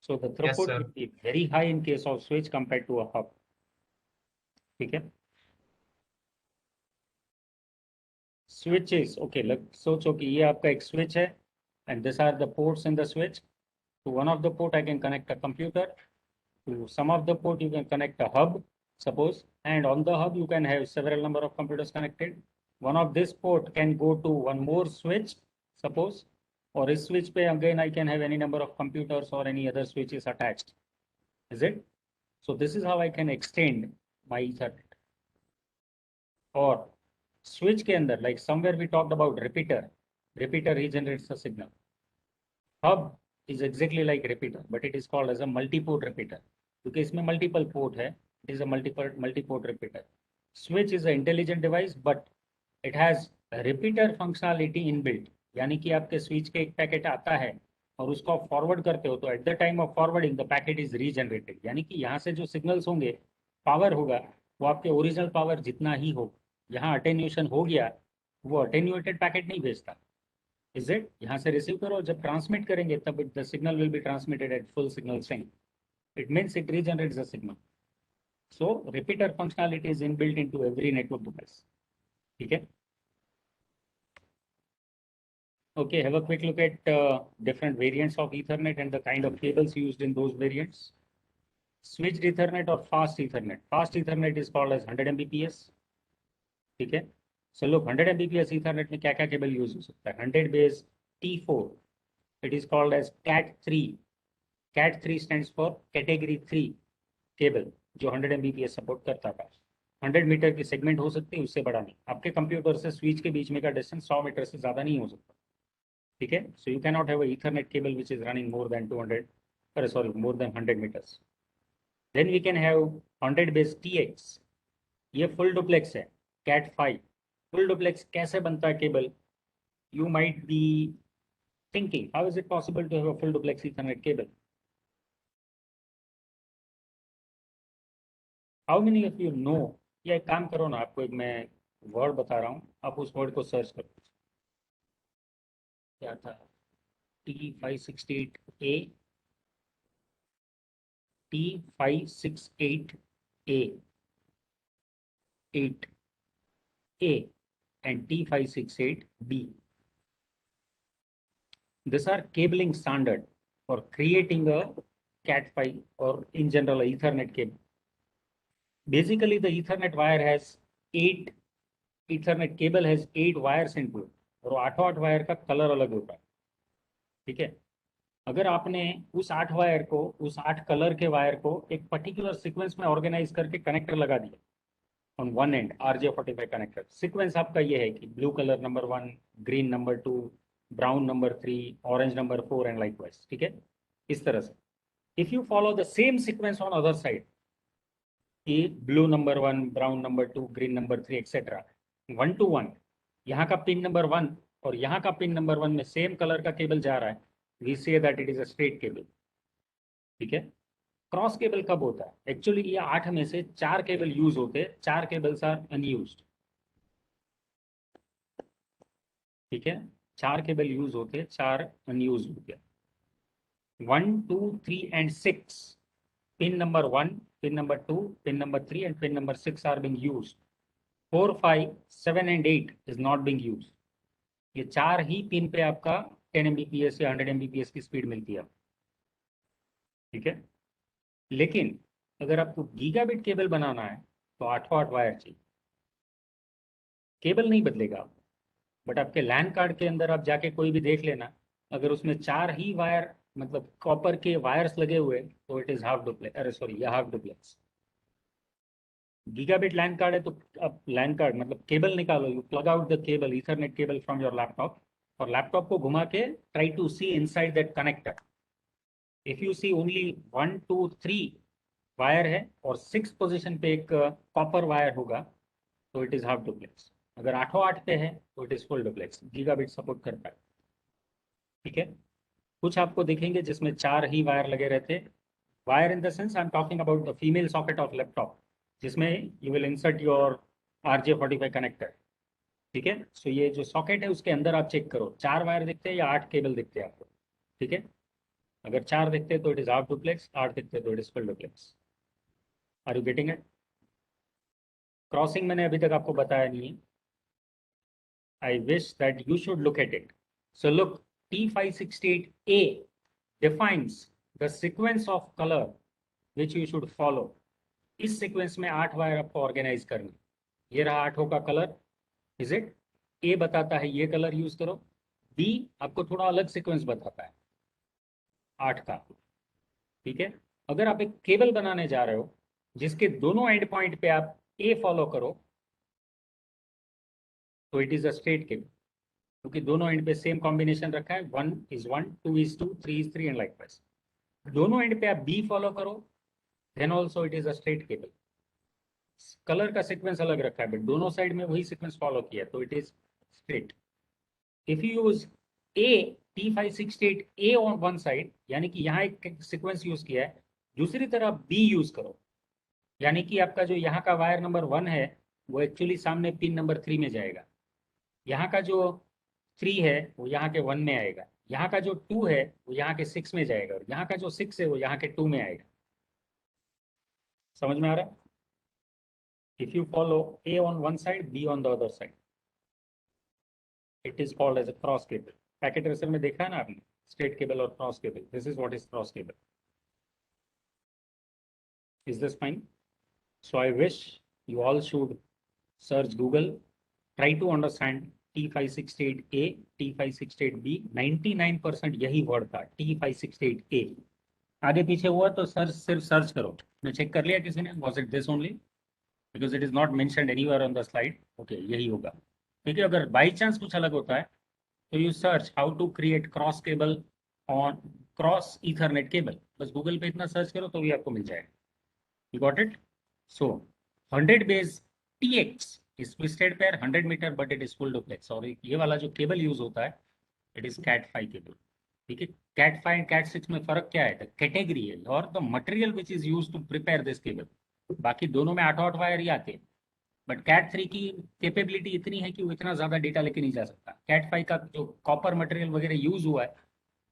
S1: So the throughput
S2: sir.
S1: will be very high in case of switch compared to a hub. ठीक है? Switch is okay. सोचो कि ये आपका एक switch है, and these are the ports in the switch. To one of the port I can connect a computer. To some of the port you can connect a hub, suppose, and on the hub you can have several number of computers connected. One of this port can go to one more switch, suppose, or this switch pe again I can have any number of computers or any other switches attached. Is it? So this is how I can extend my Ethernet. Or switch के अंदर, like somewhere we talked about repeater regenerates the signal. Hub is exactly like repeater, but it is called as a multi-port repeater क्योंकि इसमें multiple port है. It is a multi-port repeater. Switch is an intelligent device, but it has a repeater functionality inbuilt. यानी कि आपके switch के एक packet आता है और उसको आप फॉरवर्ड करते हो तो at the time of forwarding the packet is regenerated, यानी कि यहाँ से जो सिग्नल्स होंगे, पावर होगा, वो आपके ओरिजिनल पावर जितना ही हो. यहाँ अटेन्यूएशन हो गया, वो अटेन्यूएटेड पैकेट नहीं भेजता. Is it? यहाँ से रिसीव करो, जब ट्रांसमिट करेंगे तब the signal will be transmitted at full signal strength. It means it regenerates the signal. So repeater functionality is inbuilt into every network device. ठीक है? Okay, have a quick look at different variants of Ethernet and the kind of cables used in those variants. Switched Ethernet or fast Ethernet. Fast Ethernet is called as 100 Mbps. ठीक है? So look, 100 Mbps Ethernet में क्या क्या cable use हो सकता है? 100 base T4. It is called as Cat3. Cat3 stands for Category 3 cable, जो 100 Mbps support करता था. 100 मीटर की सेगमेंट हो सकती है, उससे बड़ा नहीं. आपके कंप्यूटर से स्विच के बीच में का डिस्टेंस 100 मीटर से ज़्यादा नहीं हो सकता. ठीक है? So you cannot have a Ethernet cable which is running more than 100 meters. Then we can have 100 base TX. ये फुल डुप्लेक्स है, Cat5. फुल डुप्लेक्स कैसे बनता है cable? You might be thinking, how is it possible to have a full duplex Ethernet cable? How many of you know? ये एक काम करो ना, आपको एक मैं वर्ड बता रहा हूँ, आप उस वर्ड को सर्च करो. क्या था? T568A, T568A, 8A and T568B. These are cabling standard for creating a Cat5 or in general a Ethernet cable. Basically the Ethernet wire has 8, Ethernet cable has 8 wires into it. और 8 wire का colour अलग होता है. ठीक है? अगर आपने उस 8 वायर को, उस 8 कलर के वायर को एक पर्टिकुलर सीक्वेंस में ऑर्गेनाइज करके कनेक्टर लगा दिया on one and, RJ45 connector. Sequence आपका ये है कि blue colour number 1, green number 2, brown number 3, orange number 4 and likewise. ठीक है? इस तरह से if you follow the same sequence on other side, blue number 1, brown number 2, green number 3 etcetera, 1 to 1, यहाँ का पिन नंबर 1 और यहाँ का पिन नंबर 1 में सेम कलर का केबल जा रहा है, we say that it is a straight cable. ठीक है? क्रॉस केबल कब होता है? एक्चुअली ये 8 में से 4 केबल यूज होते हैं, 4 केबल्स आर अनयूज्ड. ठीक है? 4 केबल यूज होते हैं, 4 अनयूज होते हैं. 1, 2, 3 and 6, pin number 1, pin number 2, pin number 3 and pin number 6 are being used. 4, 5, 7 and 8 is not being used. ये 4 ही पिन पे आपका 10 Mbps या 100 Mbps की स्पीड मिलती है. ठीक है? लेकिन अगर आपको गीगाबिट केबल बनाना है तो 8 वायर चाहिए. केबल नहीं बदलेगा, बट आपके लैन कार्ड के अंदर आप जाके कोई भी देख लेना, अगर उसमें 4 ही वायर मतलब कॉपर के वायर्स लगे हुए तो इट इज हाफ डुप्लेक्स. अरे सॉरी, यह half duplex. Gigabit LAN card है तो अब लैन कार्ड मतलब केबल निकालो, you plug out the cable, ethernet cable from your laptop, और लैपटॉप को घुमा के try to see inside that connector. If you see only 1, 2, 3 wire है और 6 पोजीशन पे एक कॉपर वायर होगा तो इट इज हाफ डुप्लेक्स. अगर 8 पे है तो it is full duplex. Gigabit support करता है. ठीक है? कुछ आपको देखेंगे जिसमें 4 ही वायर लगे रहते. Wire in the sense I am talking about the female socket of laptop, जिसमें you will insert your RJ45 connector. ठीक है। सो ये जो सॉकेट है उसके अंदर आप चेक करो 4 वायर दिखते हैं या 8 केबल दिखते हैं आपको। ठीक है, अगर 4 दिखते हैं तो इट इज हाफ डुप्लेक्स, 8 दिखते हैं तो it is full duplex. Are you getting it? Crossing मैंने अभी तक आपको बताया नहीं है। I wish that you should look at it. So look, T568A defines the sequence of color which you should follow. इस सीक्वेंस में 8 वायर आपको ऑर्गेनाइज करनी। ये रहा 8 का कलर, इज इट? ए बताता है ये कलर यूज करो, बी आपको थोड़ा अलग सीक्वेंस बताता है 8 का। ठीक है, अगर आप एक केबल बनाने जा रहे हो जिसके दोनों एंड पॉइंट पे आप ए फॉलो करो तो it is a straight cable, क्योंकि दोनों एंड पे सेम कॉम्बिनेशन रखा है, 1 is 1, 2 is 2, 3 is 3 and likewise. दोनों एंड पे आप बी फॉलो करो then also it is a straight cable. Colour का सीक्वेंस अलग रखा है बट दोनों साइड में वही सीक्वेंस फॉलो किया तो it is straight. If you use A T568A on one side, यानी कि यहाँ एक सीक्वेंस यूज किया है, दूसरी तरफ बी यूज करो, यानी कि आपका जो यहाँ का वायर नंबर 1 है वो एक्चुअली सामने पिन नंबर 3 में जाएगा, यहाँ का जो 3 है वो यहाँ के 1 में आएगा, यहाँ का जो 2 है वो यहाँ के 6 में जाएगा, और यहाँ का जो 6 है वो यहाँ के 2 में आएगा। समझ में आ रहा है? If you follow A on one side, B on the other side, it is called as a cross cable. Packet tracer में देखा है ना आपने, स्ट्रेट केबल और cross cable. This is what is cross cable. Is this fine? So I wish you all should search Google, try to understand T568A, T568B, 99% यही word था T568A। आगे पीछे हुआ तो सिर्फ सर्च करो। मैं चेक कर लिया किसी ने, was it this only? Because it is not mentioned anywhere on the slide. Okay, यही होगा। ठीक है, अगर बाई चांस कुछ अलग होता है तो you search how to create cross cable on cross ethernet cable, बस गूगल पे इतना सर्च करो तो भी आपको मिल जाएगा। You got it? So 100 base TX is twisted pair 100 metre but it is full duplex. और ये वाला जो केबल यूज होता है इट इज CAT5 केबल। ठीक है, CAT5 एंड CAT6 में फर्क क्या है? द कैटेगरी है और the material which is use to prepare this cable. बाकी दोनों में 8 वायर ही आते हैं, बट CAT3 की कैपेबिलिटी इतनी है कि वो इतना ज्यादा डेटा लेके नहीं जा सकता। CAT5 का जो कॉपर मटेरियल वगैरह यूज हुआ है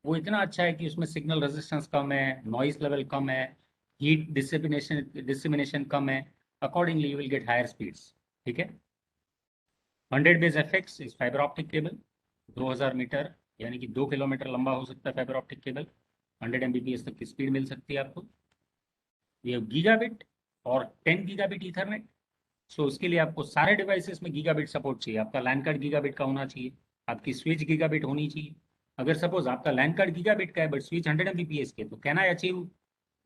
S1: वो इतना अच्छा है कि उसमें सिग्नल रेजिस्टेंस कम है, नॉइस लेवल कम है, हीट डिसिमिनेशन कम है, accordingly you will get higher speeds. ठीक है, 100 base FX is fibre optic cable, 2000 metre यानी कि 2 किलोमीटर लंबा हो सकता है फाइबर ऑप्टिक केबल, 100 Mbps तक की स्पीड मिल सकती है आपको। ये गीगाबिट और 10 गीगाबिट ईथरनेट। सो उसके लिए आपको सारे डिवाइसेस में गीगाबिट सपोर्ट चाहिए। आपका लैन कार्ड गीगाबिट का होना चाहिए, आपकी स्विच गीगाबिट होनी चाहिए। अगर सपोज आपका लैन कार्ड गीगाबिट का है बट स्विच 100 Mbps के, तो can I achieve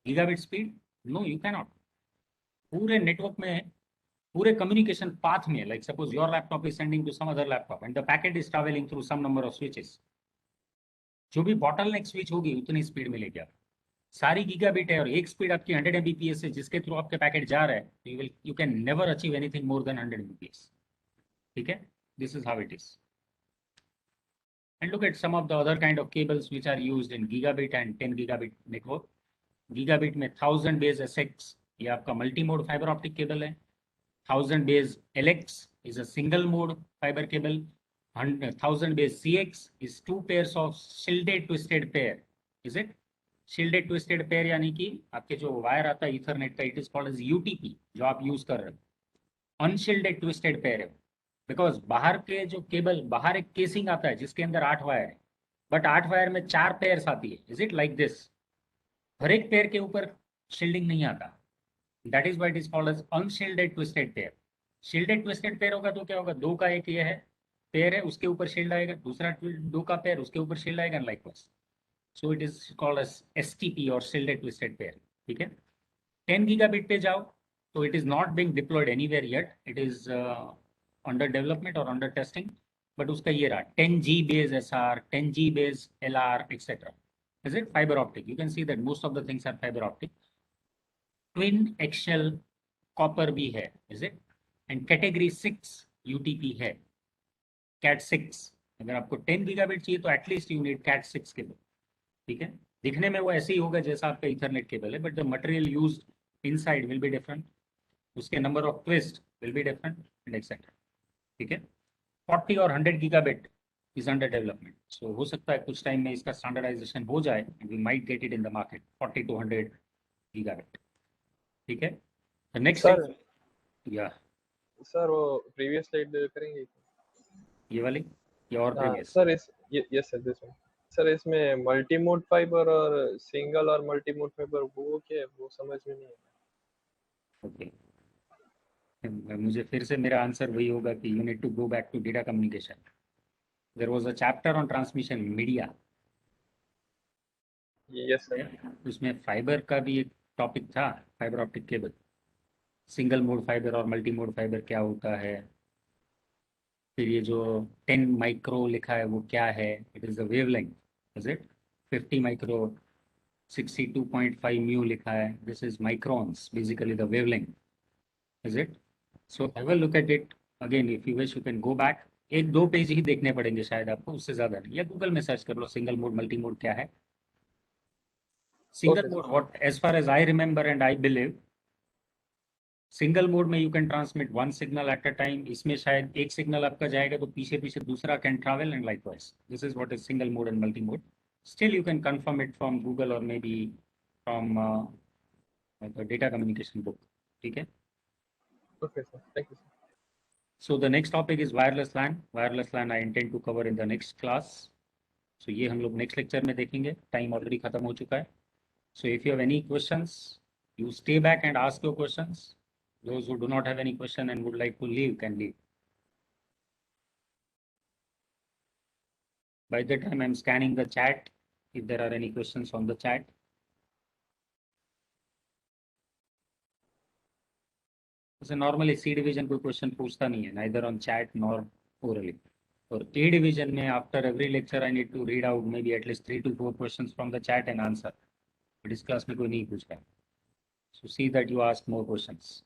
S1: gigabit speed? No, you can not. पूरे नेटवर्क में, पूरे कम्युनिकेशन पाथ में, like suppose your laptop is sending to some other laptop and the packet is travelling through some number of switches, जो भी bottleneck switch होगी उतनी speed मिलेगी आपको। सारी गीगाबिट है और एक स्पीड आपकी 100 Mbps है जिसके थ्रू आपके पैकेट जा रहा है, you can never achieve anything more than 100 Mbps। ठीक है, this is how it is. And look at some of the other kind of cables which are used in gigabit and 10 gigabit network. Gigabit में 1000 base SX ये आपका multi mode fibre optic cable है। 1000 base LX is a single mode fiber cable. 1000 base CX is 2 pairs of shielded twisted pair. Is it? Shielded twisted pair यानी कि आपके जो wire आता है ईथरनेट का, it is called as UTP जो आप यूज कर रहे हो। अनशील्डेड ट्विस्टेड पेयर है, बिकॉज बाहर के जो केबल, बाहर एक केसिंग आता है जिसके अंदर 8 वायर है, बट 8 वायर में 4 पेयर्स आती है। Is it like this? हर एक पेयर के ऊपर शील्डिंग नहीं आता, that is why it is called as unshielded twisted pair. Shielded twisted pair होगा तो क्या होगा? 2 का एक ये है पेयर है, उसके ऊपर शील्ड आएगा, दूसरा 2 का पेयर उसके ऊपर शील्ड आएगा, likewise. So it is called as STP और शील्डेड ट्विस्टेड पेयर। ठीक है, 10 गीगाबिट पे जाओ तो it is not being deployed anywhere yet, it is under development और अंडर टेस्टिंग, बट उसका ये रहा 10G base SR, 10G base LR etcetera. Is it fiber optic? You can see that most of the things are fiber optic. Twin axial copper भी है, is it? And category 6 UTP है, CAT6। अगर आपको 10 gigabit चाहिए तो at least you need CAT6 cable. ठीक है, दिखने में वो ऐसे ही होगा जैसा आपका इथरनेट केबल है, but the material used inside will be different, उसके number of twist will be different and etcetera. ठीक है, 40 और 100 gigabit is under development. So हो सकता है कुछ टाइम में इसका स्टैंडर्डाइजेशन हो जाए. We might get it in the market 40 to 100 gigabit. ठीक है. द नेक्स्ट
S4: सर
S1: या
S4: सर वो प्रीवियस स्लाइड करेंगे
S1: ये वाली या और previous.
S4: Sir yes sir this one sir इसमें मल्टी मोड फाइबर और सिंगल और मल्टी मोड फाइबर वो क्या है वो समझ में नहीं आया.
S1: ओके. मुझे फिर से मेरा आंसर वही होगा कि you need to go back to data communication. There was a chapter on transmission media.
S4: Yes sir.
S1: उसमें फाइबर का भी एक टॉपिक था, fibre optic cable. Single mode fibre और मल्टी मोड फाइबर क्या होता है. फिर ये जो 10 माइक्रो लिखा है वो क्या है. It is the wavelength. Is it 50 micro. 62.5 mu लिखा है. This is microns, basically the wavelength. Is it. So have a look at it again. If you wish you can go back. एक दो page ही देखने पड़ेंगे शायद आपको, उससे ज़्यादा नहीं. या गूगल में सर्च कर लो सिंगल मोड मल्टी मोड क्या है. Single
S4: Okay,
S1: mode, what as far as I remember and I believe, सिंगल मोड में you can transmit one signal at a time. इसमें शायद एक सिग्नल आपका जाएगा तो पीछे पीछे दूसरा can travel and likewise. This is what is single mode and multi mode. Still you can confirm it from Google और maybe from the data communication book. ठीक है.
S4: okay sir, thank you sir.
S1: So the next topic is wireless LAN. Wireless LAN I intend to cover in the next class. So ये हम लोग next lecture में देखेंगे. Time already खत्म हो चुका है. So if you have any questions, you stay back and ask your questions. Those who do not have any question and would like to leave can leave. By the time I'm scanning the chat, if there are any questions on the chat. So normally C division कोई question पूछता नहीं है, neither on chat nor orally. और A division में after every lecture I need to read out maybe at least 3 to 4 questions from the chat and answer. But इस class में कोई नहीं पूछ रहा है. So see that you ask more questions.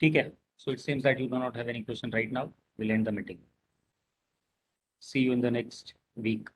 S1: ठीक है. So it seems that you do not have any question right now. We'll end the meeting. See you in the next week.